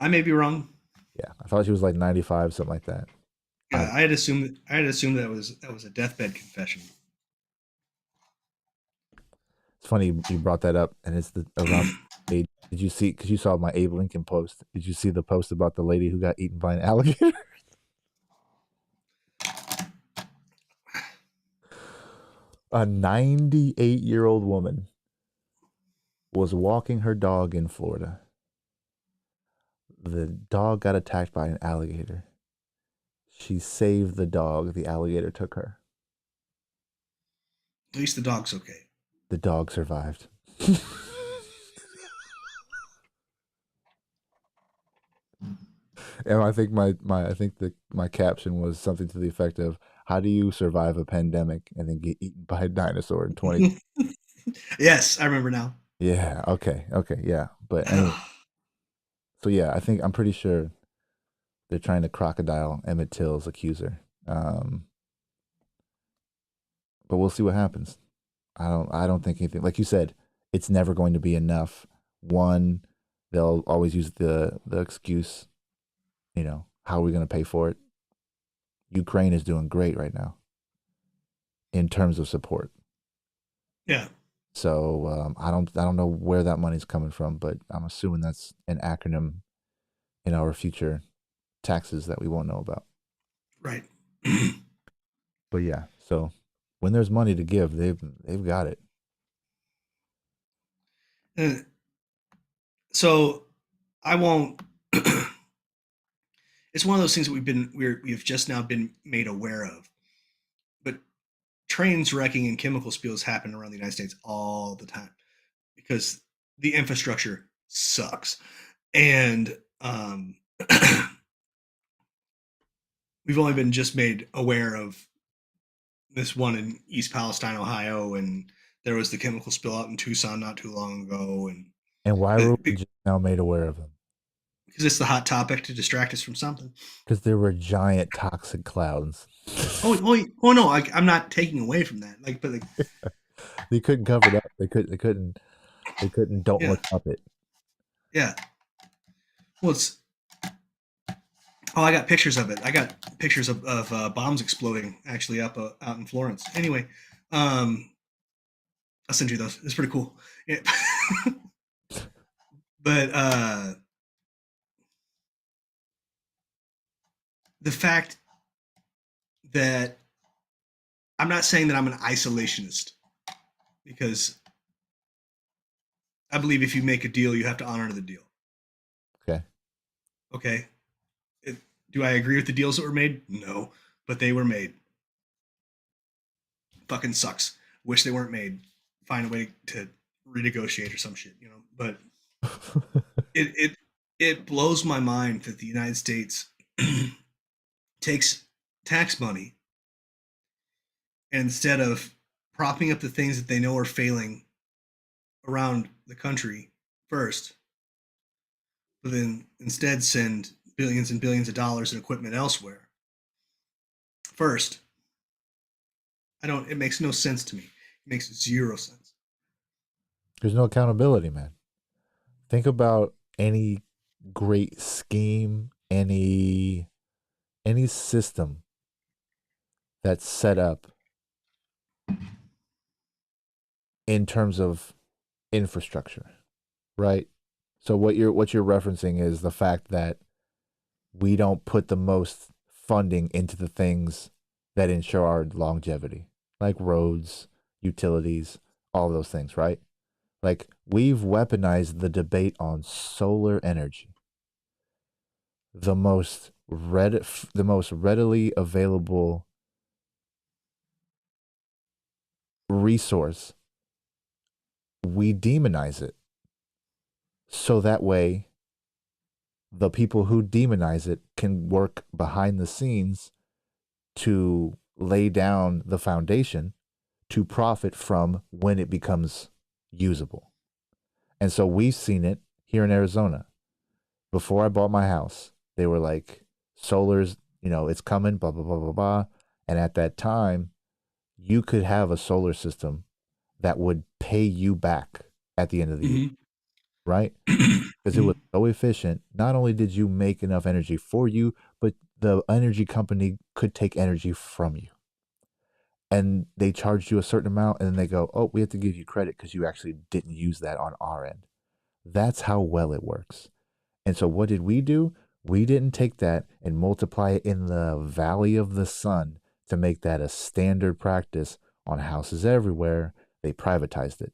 I may be wrong. Yeah, I thought she was like 95, something like that. Yeah, I had assumed that was a deathbed confession. It's funny you brought that up, and it's the around age. Did you see? Because you saw my Abe Lincoln post. Did you see the post about the lady who got eaten by an alligator? A 98-year-old woman was walking her dog in Florida. The dog got attacked by an alligator. She saved the dog. The alligator took her. At least the dog's okay. The dog survived. And I think my caption was something to the effect of, "How do you survive a pandemic and then get eaten by a dinosaur in 20?" Yes, I remember now. Yeah. Okay. Yeah. But anyway, so yeah, I'm pretty sure they're trying to crocodile Emmett Till's accuser. But we'll see what happens. I don't think anything, like you said, it's never going to be enough. One, they'll always use the excuse, how are we going to pay for it? Ukraine is doing great right now in terms of support. Yeah. So I don't know where that money's coming from, but I'm assuming that's an acronym in our future taxes that we won't know about. Right. But yeah, so when there's money to give, they've got it. So I won't. It's one of those things that we've just now been made aware of. But trains wrecking and chemical spills happen around the United States all the time because the infrastructure sucks, and we've only been just made aware of this one in East Palestine, Ohio, and there was the chemical spill out in Tucson not too long ago, And why were we just now made aware of them? because it's the hot topic to distract us from something. Because there were giant toxic clouds. Oh no! I'm not taking away from that. But they couldn't cover it up. They couldn't. Don't Yeah. look up it. Yeah. Well, it's. Oh, I got pictures of it. I got pictures of bombs exploding actually up out in Florence. Anyway, I'll send you those. It's pretty cool. Yeah. But the fact that I'm not saying that I'm an isolationist because I believe if you make a deal, you have to honor the deal. Okay. Okay. Do I agree with the deals that were made? No, but they were made. Fucking sucks. Wish they weren't made. Find a way to renegotiate or some shit, But it it blows my mind that the United States takes tax money, and instead of propping up the things that they know are failing around the country first, but then instead send billions and billions of dollars in equipment elsewhere first. It makes no sense to me. It makes zero sense. There's no accountability, man. Think about any great scheme, any system that's set up in terms of infrastructure, right? So what you're referencing is the fact that we don't put the most funding into the things that ensure our longevity, like roads, utilities, all those things, right? Like we've weaponized the debate on solar energy, the most readily available resource. We demonize it so that way the people who demonize it can work behind the scenes to lay down the foundation to profit from when it becomes usable. And so we've seen it here in Arizona. Before I bought my house, they were like, solar's, it's coming, blah, blah, blah, blah, blah. And at that time, you could have a solar system that would pay you back at the end of the year, right? Because it was so efficient. Not only did you make enough energy for you, but the energy company could take energy from you. And they charged you a certain amount, and then they go, oh, we have to give you credit because you actually didn't use that on our end. That's how well it works. And so what did we do? We didn't take that and multiply it in the valley of the sun to make that a standard practice on houses everywhere. They privatized it.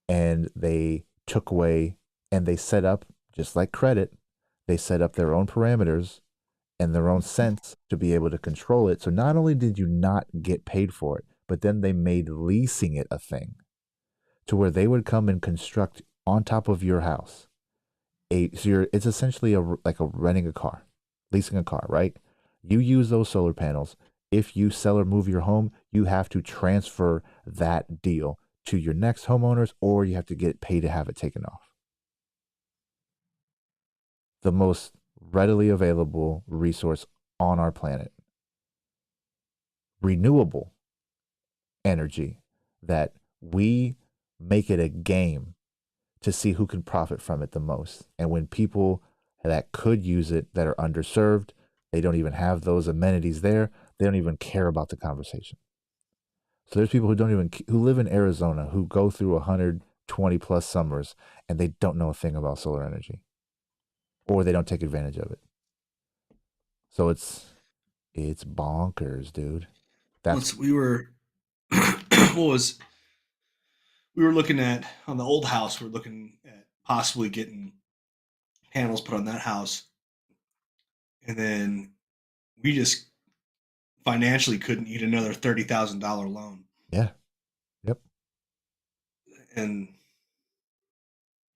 And they took away and they set up, just like credit, they set up their own parameters and their own cents to be able to control it. So not only did you not get paid for it, but then they made leasing it a thing to where they would come and construct on top of your house. It's essentially like a renting a car, leasing a car, right? You use those solar panels. If you sell or move your home, you have to transfer that deal to your next homeowners, or you have to get paid to have it taken off. The most readily available resource on our planet. Renewable energy that we make it a game to see who can profit from it the most. And when people that could use it that are underserved, they don't even have those amenities there, they don't even care about the conversation. So there's people who live in Arizona who go through 120 plus summers and they don't know a thing about solar energy, or they don't take advantage of it. So it's bonkers, dude. Once we were we were looking at on the old house, we're looking at possibly getting panels put on that house, and then we just financially couldn't eat another $30,000 loan. Yeah. Yep. And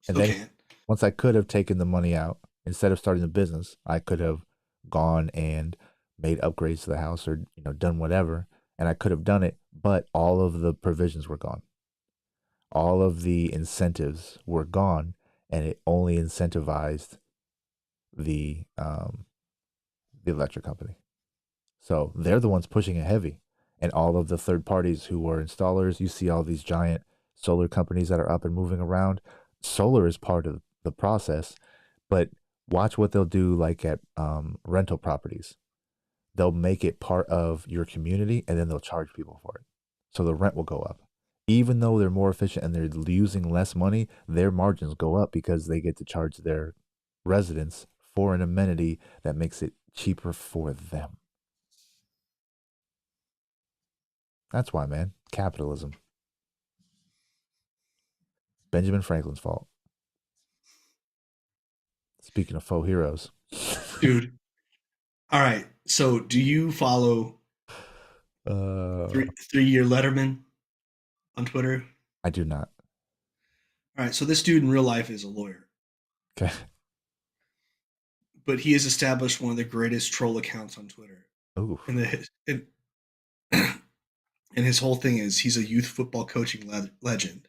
then can't. Once I could have taken the money out, instead of starting the business, I could have gone and made upgrades to the house or done whatever, and I could have done it, but all of the provisions were gone. All of the incentives were gone, and it only incentivized the electric company. So they're the ones pushing it heavy. And all of the third parties who were installers, you see all these giant solar companies that are up and moving around. Solar is part of the process, but watch what they'll do like at rental properties. They'll make it part of your community and then they'll charge people for it. So the rent will go up. Even though they're more efficient and they're using less money, their margins go up because they get to charge their residents for an amenity that makes it cheaper for them. That's why, man. Capitalism. Benjamin Franklin's fault. Speaking of faux heroes. Dude. All right. So, do you follow Uh, 3 year Letterman on Twitter? I do not. All right. So, this dude in real life is a lawyer, Okay. but he has established one of the greatest troll accounts on Twitter. Ooh. And his whole thing is he's a youth football coaching legend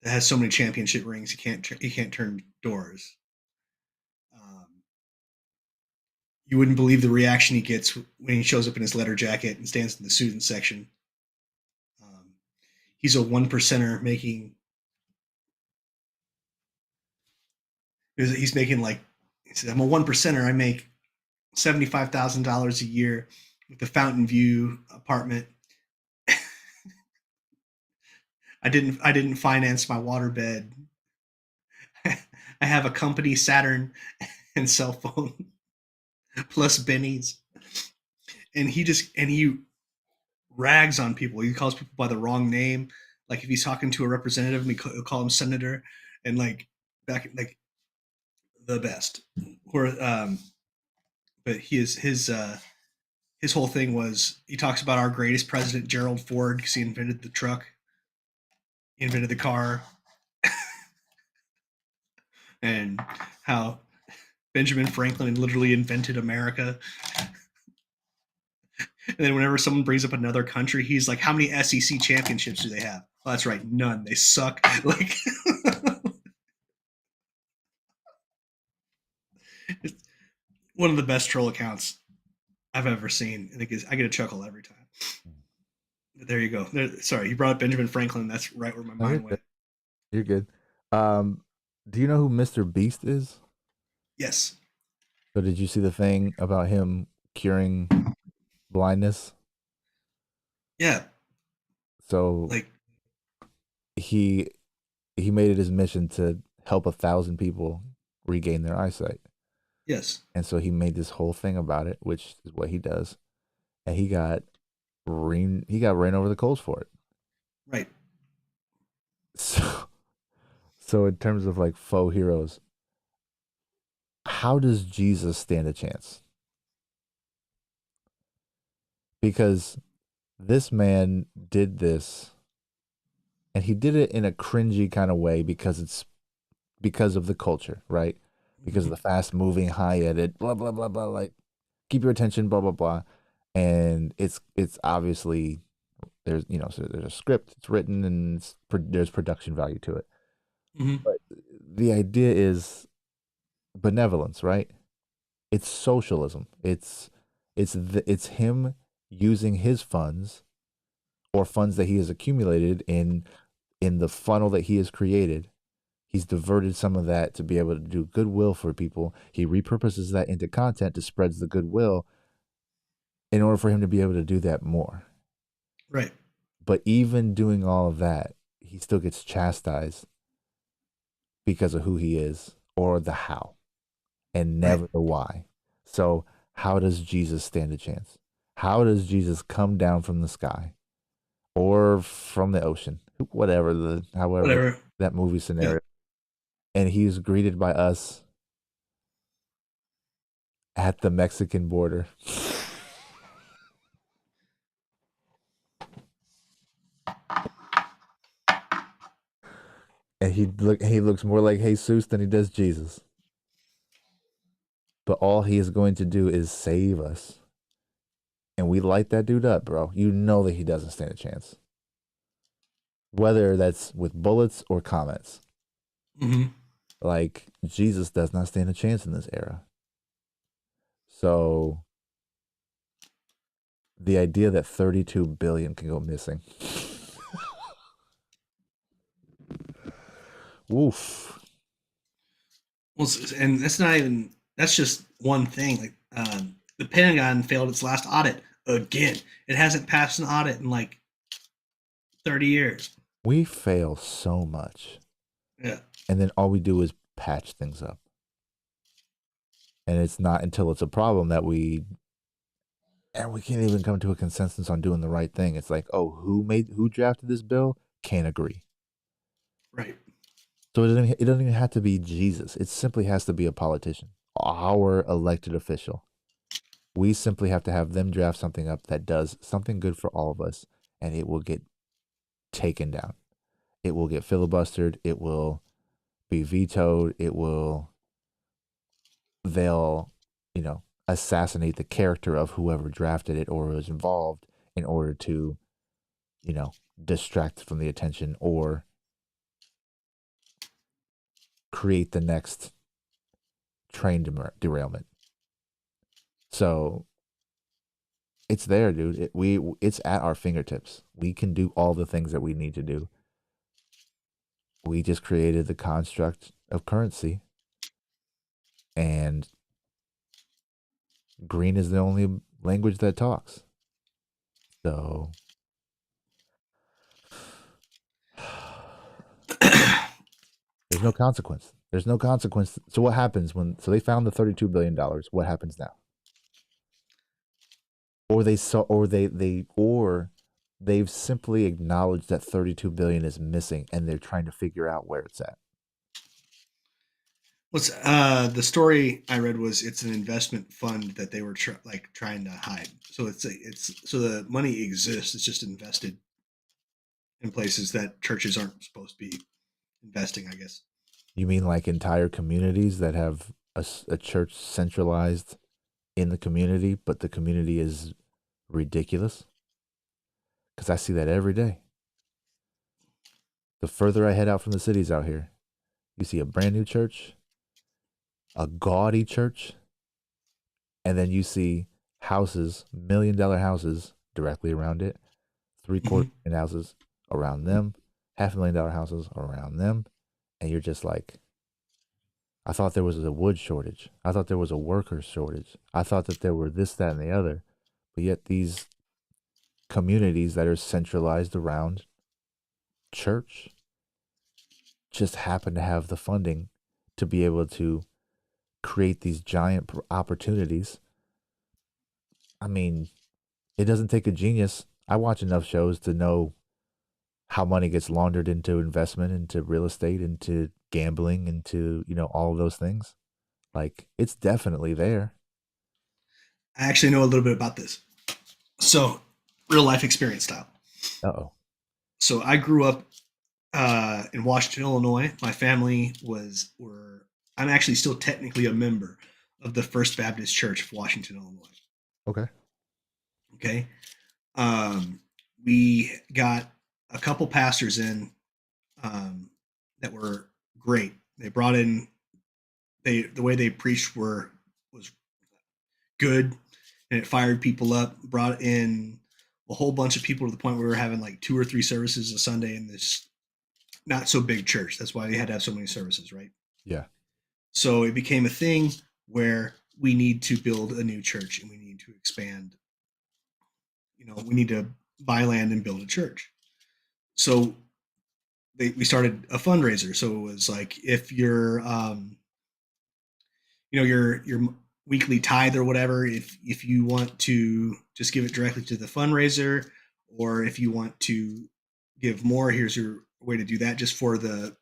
that has so many championship rings he can't turn doors. You wouldn't believe the reaction he gets when he shows up in his letter jacket and stands in the student section. He's a 1%er making. He's making like, he said, I'm a 1%er. I make $75,000 a year with a Fountain View apartment. I didn't finance my waterbed. I have a company, Saturn, and cell phone, plus bennies. And he rags on people. He calls people by the wrong name. Like if he's talking to a representative, he'll call him senator, and like the best. Or but his whole thing was he talks about our greatest president, Gerald Ford, because he invented the truck, he invented the car, and how Benjamin Franklin literally invented America. And then whenever someone brings up another country, he's like, how many SEC championships do they have? Oh, that's right, none. They suck. Like one of the best troll accounts I've ever seen. I get a chuckle every time. But there you go. Sorry, you brought up Benjamin Franklin. That's right where my mind went. You're good. Do you know who Mr. Beast is? Yes. So did you see the thing about him curing blindness? Yeah. So Like he made it his mission to help 1,000 people regain their eyesight. yes. And so he made this whole thing about it, which is what he does. And he got ran over the coals for it. Right. So in terms of like faux heroes, how does Jesus stand a chance? Because this man did this, and he did it in a cringy kind of way because of the culture, right? Because of the fast moving, high edit, blah blah blah blah, like keep your attention, blah blah blah. And it's obviously there's so there's a script, it's written, and there's production value to it. Mm-hmm. But the idea is benevolence, right? It's socialism. It's him using his funds or funds that he has accumulated in the funnel that he has created. He's diverted some of that to be able to do goodwill for people. He repurposes that into content to spreads the goodwill in order for him to be able to do that more. Right. But even doing all of that, he still gets chastised because of who he is or the how and never the why. So how does Jesus stand a chance? How does Jesus come down from the sky or from the ocean, however that movie scenario? Yeah. And he's greeted by us at the Mexican border. And he looks more like Jesus than he does Jesus. But all he is going to do is save us. And we light that dude up, bro. You know that he doesn't stand a chance. Whether that's with bullets or comments. Mm-hmm. Like, Jesus does not stand a chance in this era. So, the idea that 32 billion can go missing. Woof. Well, and that's just one thing. Like, the Pentagon failed its last audit again. It hasn't passed an audit in like 30 years. We fail so much. Yeah. And then all we do is patch things up. And it's not until it's a problem that we can't even come to a consensus on doing the right thing. It's like, oh, who drafted this bill? Can't agree. Right. So it doesn't even have to be Jesus. It simply has to be a politician, our elected official. We simply have to have them draft something up that does something good for all of us, and it will get taken down. It will get filibustered. It will be vetoed. They'll, assassinate the character of whoever drafted it or was involved in order to, distract from the attention or create the next train derailment. So it's there, dude. It's at our fingertips. We can do all the things that we need to do. We just created the construct of currency, and green is the only language that talks. So there's no consequence. There's no consequence. So what happens so they found the $32 billion. What happens now? Or they've simply acknowledged that 32 billion is missing and they're trying to figure out where it's at. What's the story I read was it's an investment fund that they were trying to hide. So it's so the money exists. It's just invested in places that churches aren't supposed to be investing, I guess. You mean like entire communities that have a church centralized in the community, but the community is ridiculous? Because I see that every day. The further I head out from the cities out here, you see a brand new church, a gaudy church, and then you see houses, $1 million houses directly around it, $750,000 houses around them, $500,000 houses around them, and you're just like, I thought there was a wood shortage. I thought there was a worker shortage. I thought that there were this, that, and the other. But yet these communities that are centralized around church just happen to have the funding to be able to create these giant opportunities. I mean, it doesn't take a genius. I watch enough shows to know how money gets laundered into investment, into real estate, into gambling, into, all of those things. Like, it's definitely there. I actually know a little bit about this. So, real life experience style. Uh-oh. So I grew up in Washington, Illinois. My family I'm actually still technically a member of the First Baptist Church of Washington, Illinois. Okay. Okay. We got a couple pastors in that were great. They brought in the way they preached was good, and it fired people up. Brought in a whole bunch of people to the point where we were having like 2 or 3 services a Sunday in this not so big church. That's why they had to have so many services, right? Yeah. So it became a thing where we need to build a new church and we need to expand. We need to buy land and build a church. So we started a fundraiser. So it was like, if your your weekly tithe or whatever, if you want to just give it directly to the fundraiser, or if you want to give more, here's your way to do that, just for the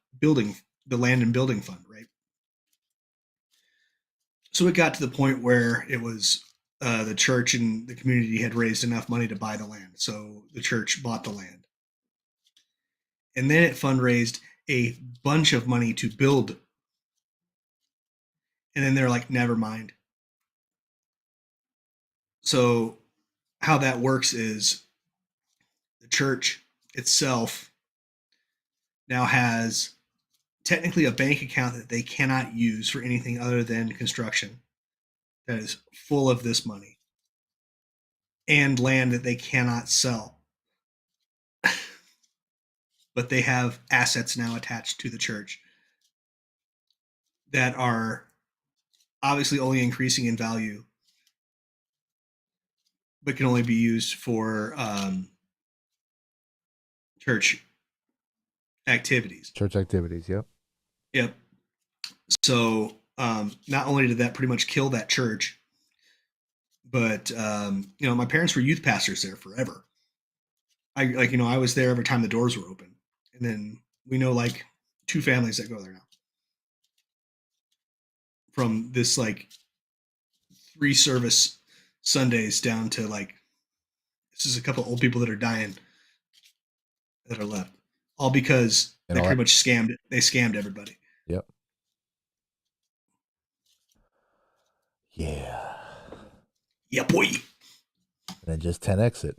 land and building fund, right? So it got to the point where it was the church and the community had raised enough money to buy the land. So the church bought the land. And then it fundraised a bunch of money to build. And then they're like, never mind. So how that works is the church itself now has technically a bank account that they cannot use for anything other than construction that is full of this money, and land that they cannot sell. But they have assets now attached to the church that are obviously only increasing in value, but can only be used for church activities. Church activities, yep. Yep. So not only did that pretty much kill that church, but my parents were youth pastors there forever. I was there every time the doors were open. And then we know, like, 2 families that go there now. From this like 3 service Sundays down to like this is a couple old people that are dying that are left, all because And they all pretty that. much scammed it. They scammed everybody. Yep. Yeah. Yeah, boy. And then just 10x it.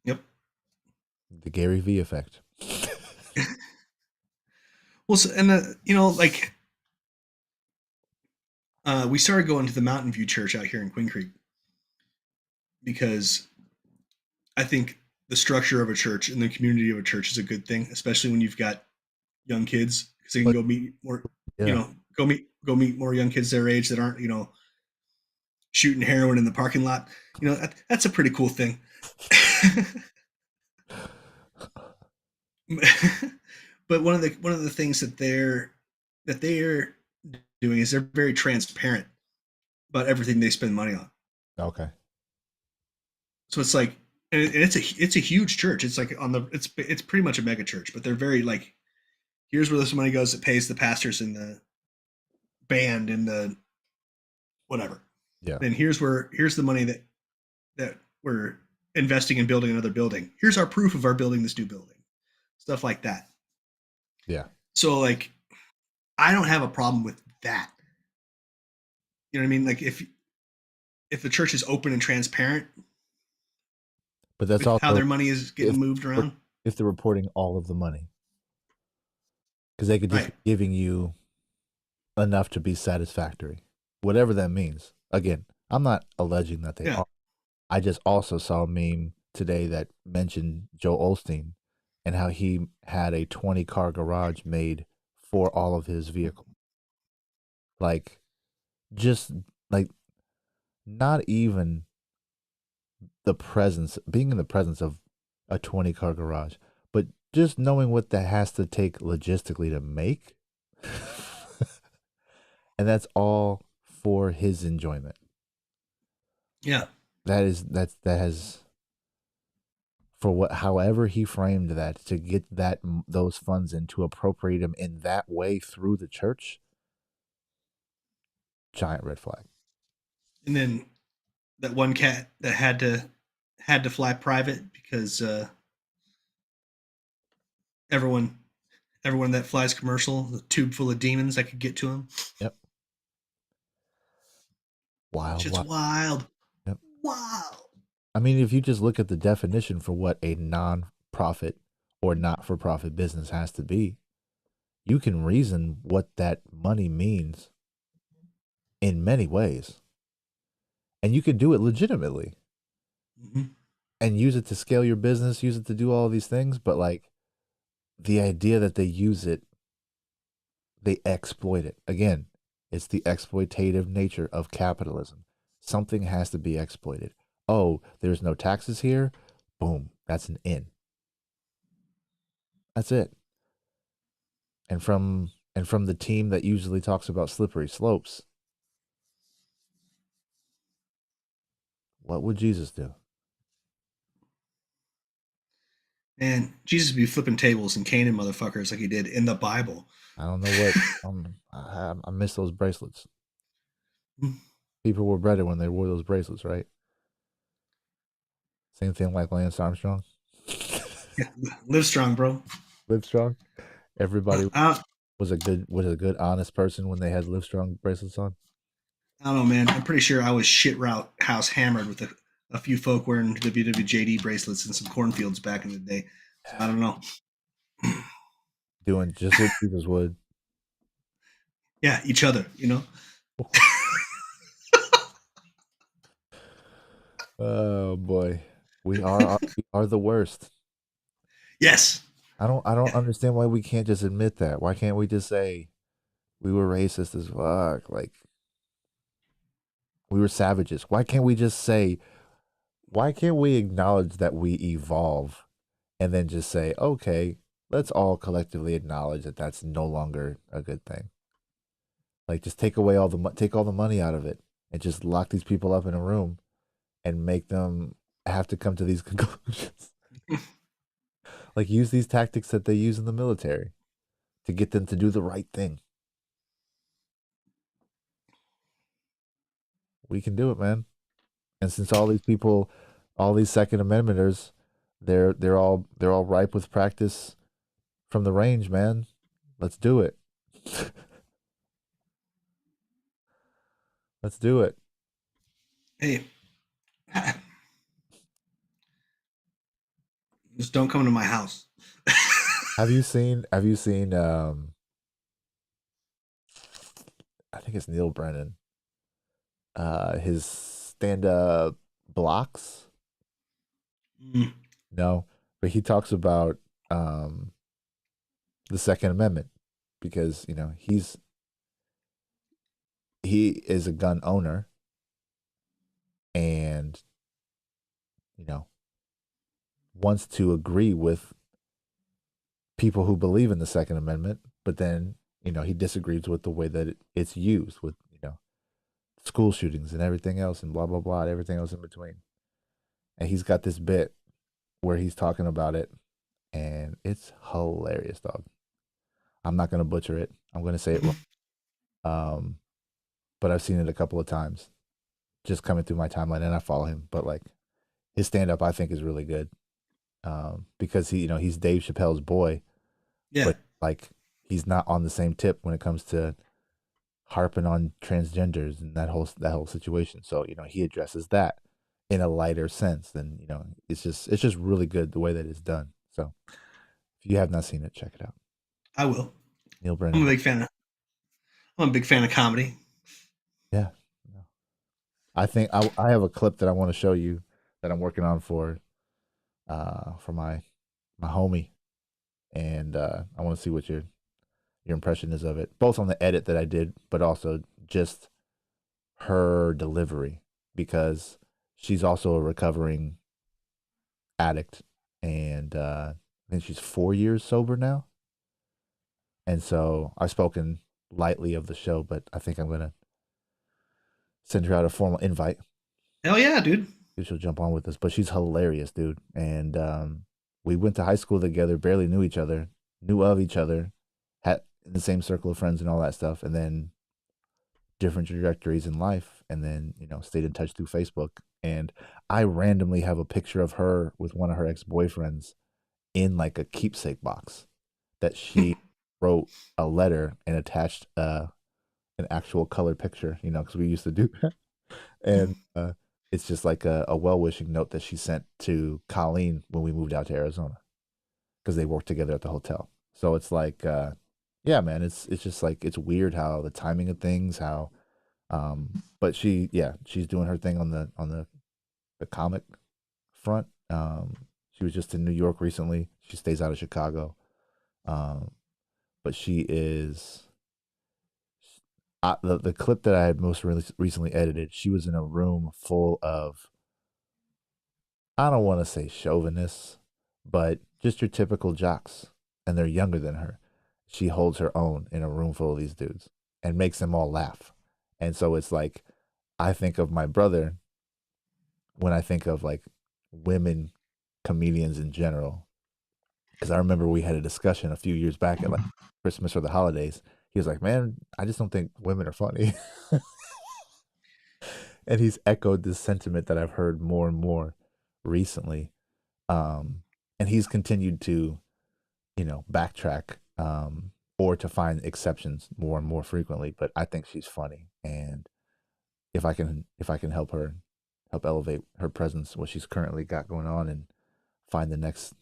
Yep. The Gary V effect. Well, so, and like we started going to the Mountain View Church out here in Queen Creek because I think the structure of a church and the community of a church is a good thing, especially when you've got young kids, because they can go meet more, Yeah. go meet more young kids their age that aren't, shooting heroin in the parking lot. That's a pretty cool thing. But one of the things that they're doing is they're very transparent about everything they spend money on. Okay. So it's like, and it's a huge church. It's like it's pretty much a mega church, but they're very like, here's where this money goes that pays the pastors and the band and the whatever. Yeah. And here's the money that we're investing in building another building. Here's our proof of our building this new building. Stuff like that. Yeah. So like, I don't have a problem with that. You know what I mean? Like if the church is open and transparent, But that's with also how their money is getting if- moved around. if they're reporting all of the money. Because they could just Right. be giving you enough to be satisfactory. Whatever that means. Again, I'm not alleging that they Yeah. are. I just also saw a meme today that mentioned Joe Osteen and how he had a 20-car garage made for all of his vehicles. Like, just like not even being in the presence of a 20-car garage, but just knowing what that has to take logistically to make. And that's all for his enjoyment. Yeah. That has for however he framed that, to get those funds in, to appropriate them in that way through the church, giant red flag. And then that one cat that had to fly private because everyone that flies commercial, the tube full of demons that could get to him. Yep. Wild. It's wild. Yep. Wow. I mean, if you just look at the definition for what a non-profit or not-for-profit business has to be, you can reason what that money means in many ways. And you can do it legitimately. Mm-hmm. And use it to scale your business, use it to do all these things. But like, the idea that they use it, they exploit it. Again, it's the exploitative nature of capitalism. Something has to be exploited. Oh, there's no taxes here. Boom, that's an in. That's it. And from the team that usually talks about slippery slopes, what would Jesus do? And Jesus would be flipping tables and caning motherfuckers like he did in the Bible. I don't know what. I miss those bracelets. People were better when they wore those bracelets, right? Same thing like Lance Armstrong. Yeah, live strong, bro. Live strong. Everybody was a good honest person when they had Live Strong bracelets on. I don't know, man. I'm pretty sure I was shit route house hammered with a few folk wearing WWJD bracelets in some cornfields back in the day. So I don't know. Doing just what Jesus would. Yeah, each other, Oh boy, we are the worst. Yes. I don't understand why we can't just admit that. Why can't we just say we were racist as fuck? Like, we were savages. Why can't we just say? Why can't we acknowledge that we evolve, and then just say, okay, let's all collectively acknowledge that that's no longer a good thing. Like, just take all the money out of it, and just lock these people up in a room, and make them have to come to these conclusions. Like, use these tactics that they use in the military. to get them to do the right thing. We can do it, man. And since all these people, all these Second Amendmenters, they're all ripe with practice from the range, man. Let's do it. Let's do it. Hey, just don't come to my house. Have you seen? Have you seen? I think it's Neil Brennan. His stand-up blocks. Mm, No, but he talks about the Second Amendment because he is a gun owner and you know wants to agree with people who believe in the Second Amendment, but then he disagrees with the way that it's used with school shootings and everything else and blah blah blah, everything else in between. And he's got this bit where he's talking about it, and it's hilarious, dog. I'm not gonna butcher it. I'm gonna say it wrong. Um, but I've seen it a couple of times, just coming through my timeline, and I follow him. But like his stand up, I think is really good, because he's Dave Chappelle's boy, yeah. but like he's not on the same tip when it comes to harping on transgenders and that whole situation. So he addresses that in a lighter sense. Than it's just really good the way that it's done. So if you have not seen it, check it out. I will. Neil I'm Brennan. a big fan of. I'm a big fan of comedy. Yeah. No. I think I have a clip that I want to show you that I'm working on for my homie, and I want to see what your impression is of it, both on the edit that I did, but also just her delivery, because she's also a recovering addict, and I think she's 4 years sober now. And so I've spoken lightly of the show, but I think I'm gonna send her out a formal invite. Hell yeah, dude. Maybe she'll jump on with us. But she's hilarious, dude. And we went to high school together, barely knew each other, knew of each other, had in the same circle of friends and all that stuff, and then different trajectories in life, and then stayed in touch through Facebook. And I randomly have a picture of her with one of her ex-boyfriends in like a keepsake box that she wrote a letter and attached an actual color picture, because we used to do that. And it's just like a well-wishing note that she sent to Colleen when we moved out to Arizona, because they worked together at the hotel. So it's like, yeah, man, it's just like it's weird how the timing of things, how, but she's doing her thing on the comic front. She was just in New York recently. She stays out of Chicago, but she is. The clip that I had most recently edited, she was in a room full of, I don't want to say chauvinists, but just your typical jocks, and they're younger than her. She holds her own in a room full of these dudes and makes them all laugh. And so it's like, I think of my brother when I think of like women comedians in general. Because I remember we had a discussion a few years back at like Christmas or the holidays. He was like, "Man, I just don't think women are funny." And he's echoed this sentiment that I've heard more and more recently. And he's continued to, backtrack, or to find exceptions more and more frequently. But I think she's funny, and if I can help elevate her presence, what she's currently got going on, and find the next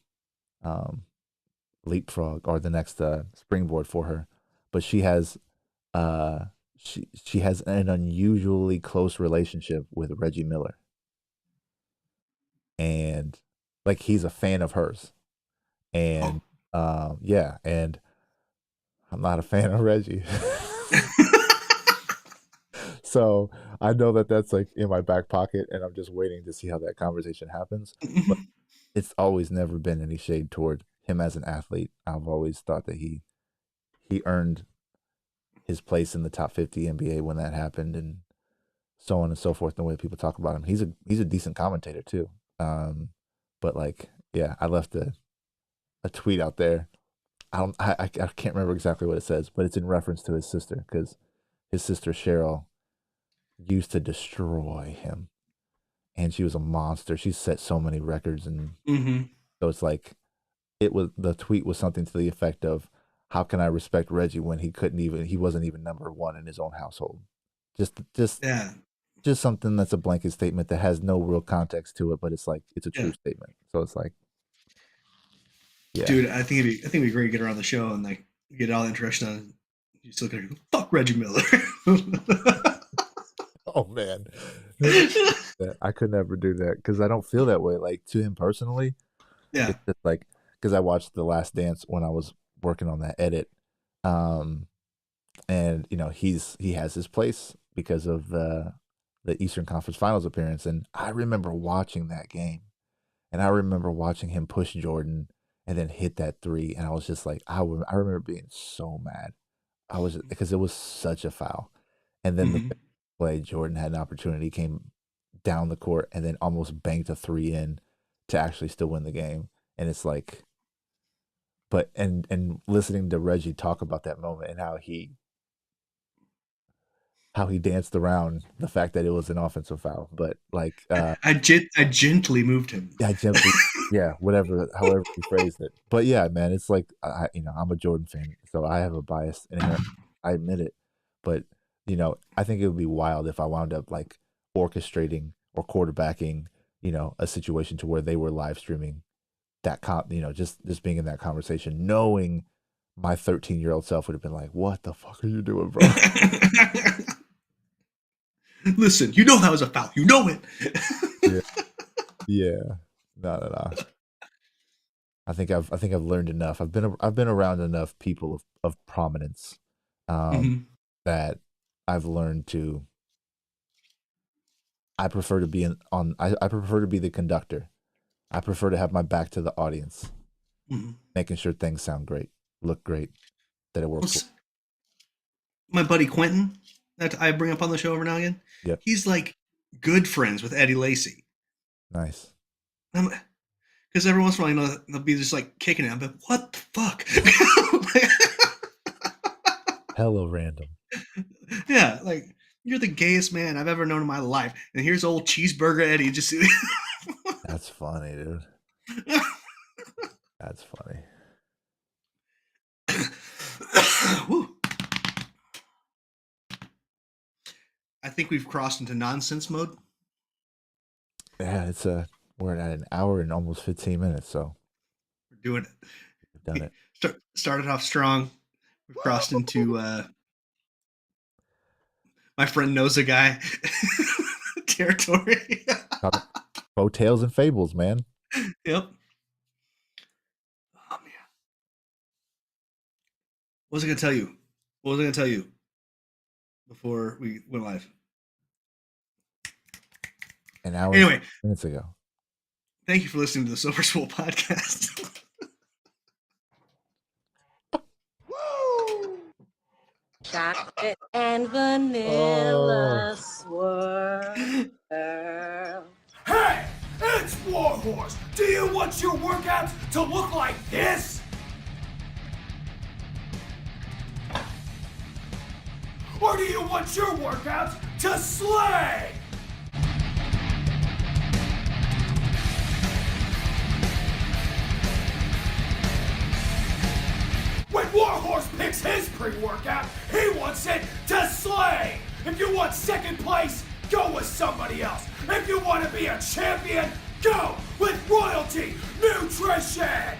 um, leapfrog or the next springboard for her. But uh, she has an unusually close relationship with Reggie Miller, and like he's a fan of hers, and yeah, and I'm not a fan of Reggie. So I know that that's like in my back pocket, and I'm just waiting to see how that conversation happens. But it's always never been any shade toward him as an athlete. I've always thought that he earned his place in the top 50 NBA when that happened, and so on and so forth. The way people talk about him, he's a decent commentator too. But like, yeah, I left a tweet out there I can't remember exactly what it says, but it's in reference to his sister because his sister Cheryl used to destroy him, and she was a monster. She set so many records, and Mm-hmm. so it's like the tweet was something to the effect of, "How can I respect Reggie when he wasn't even number one in his own household?" Just just Yeah. just something that's a blanket statement that has no real context to it, but it's like it's a Yeah. true statement. So it's like, yeah, Dude, I think it'd be great to get her on the show and like get all the introduction on. You still gonna go, fuck Reggie Miller. oh man, I could never do that because I don't feel that way. Like to him personally, Yeah. it's just like because I watched The Last Dance when I was working on that edit, um, and you know he has his place because of the Eastern Conference Finals appearance, and I remember watching that game, and I remember watching him push Jordan and then hit that three, and I was just like, I remember being so mad. I was because it was such a foul, and then the Mm-hmm. play Jordan had an opportunity, came down the court, and then almost banked a three in to actually still win the game, and it's like, but and listening to Reggie talk about that moment and how he danced around the fact that it was an offensive foul, but like I gently moved him. yeah, gently, yeah, whatever, however you phrased it. But yeah, man, it's like I'm a Jordan fan, so I have a bias inherent. I admit it, but I think it would be wild if I wound up like orchestrating or quarterbacking, a situation to where they were live streaming that just being in that conversation, knowing my 13-year-old self would have been like, "What the fuck are you doing, bro?" Listen, you know that was a foul. You know it. Yeah, yeah, no. I think I've learned enough. I've been around enough people of prominence, Mm-hmm. that I've learned to. I prefer to be I prefer to be the conductor. I prefer to have my back to the audience, Mm-hmm. making sure things sound great, look great, that it works. My buddy Quentin, that I bring up on the show every now and again, Yep. he's like good friends with Eddie Lacy. Nice. Because every once in a while, they'll be just like kicking it. But what the fuck? Hella random. Yeah, like you're the gayest man I've ever known in my life, and here's old cheeseburger Eddie. Just That's funny, dude. That's funny. I think we've crossed into nonsense mode. Yeah, we're at an hour and almost 15 minutes, so We're doing it. we've done it. Started off strong. We've crossed into my friend knows a guy territory. Faux tales and fables, man. Yep. Oh man. What was I gonna tell you? What was I gonna tell you before we went live? An hour Anyway, and minutes ago. thank you for listening to the Silver Spool podcast. Chocolate and vanilla swirl. Hey, it's Warhorse. Do you want your workouts to look like this? Or do you want your workouts to slay? When Warhorse picks his pre-workout, he wants it to slay. If you want second place, go with somebody else. If you want to be a champion, go with Royalty Nutrition.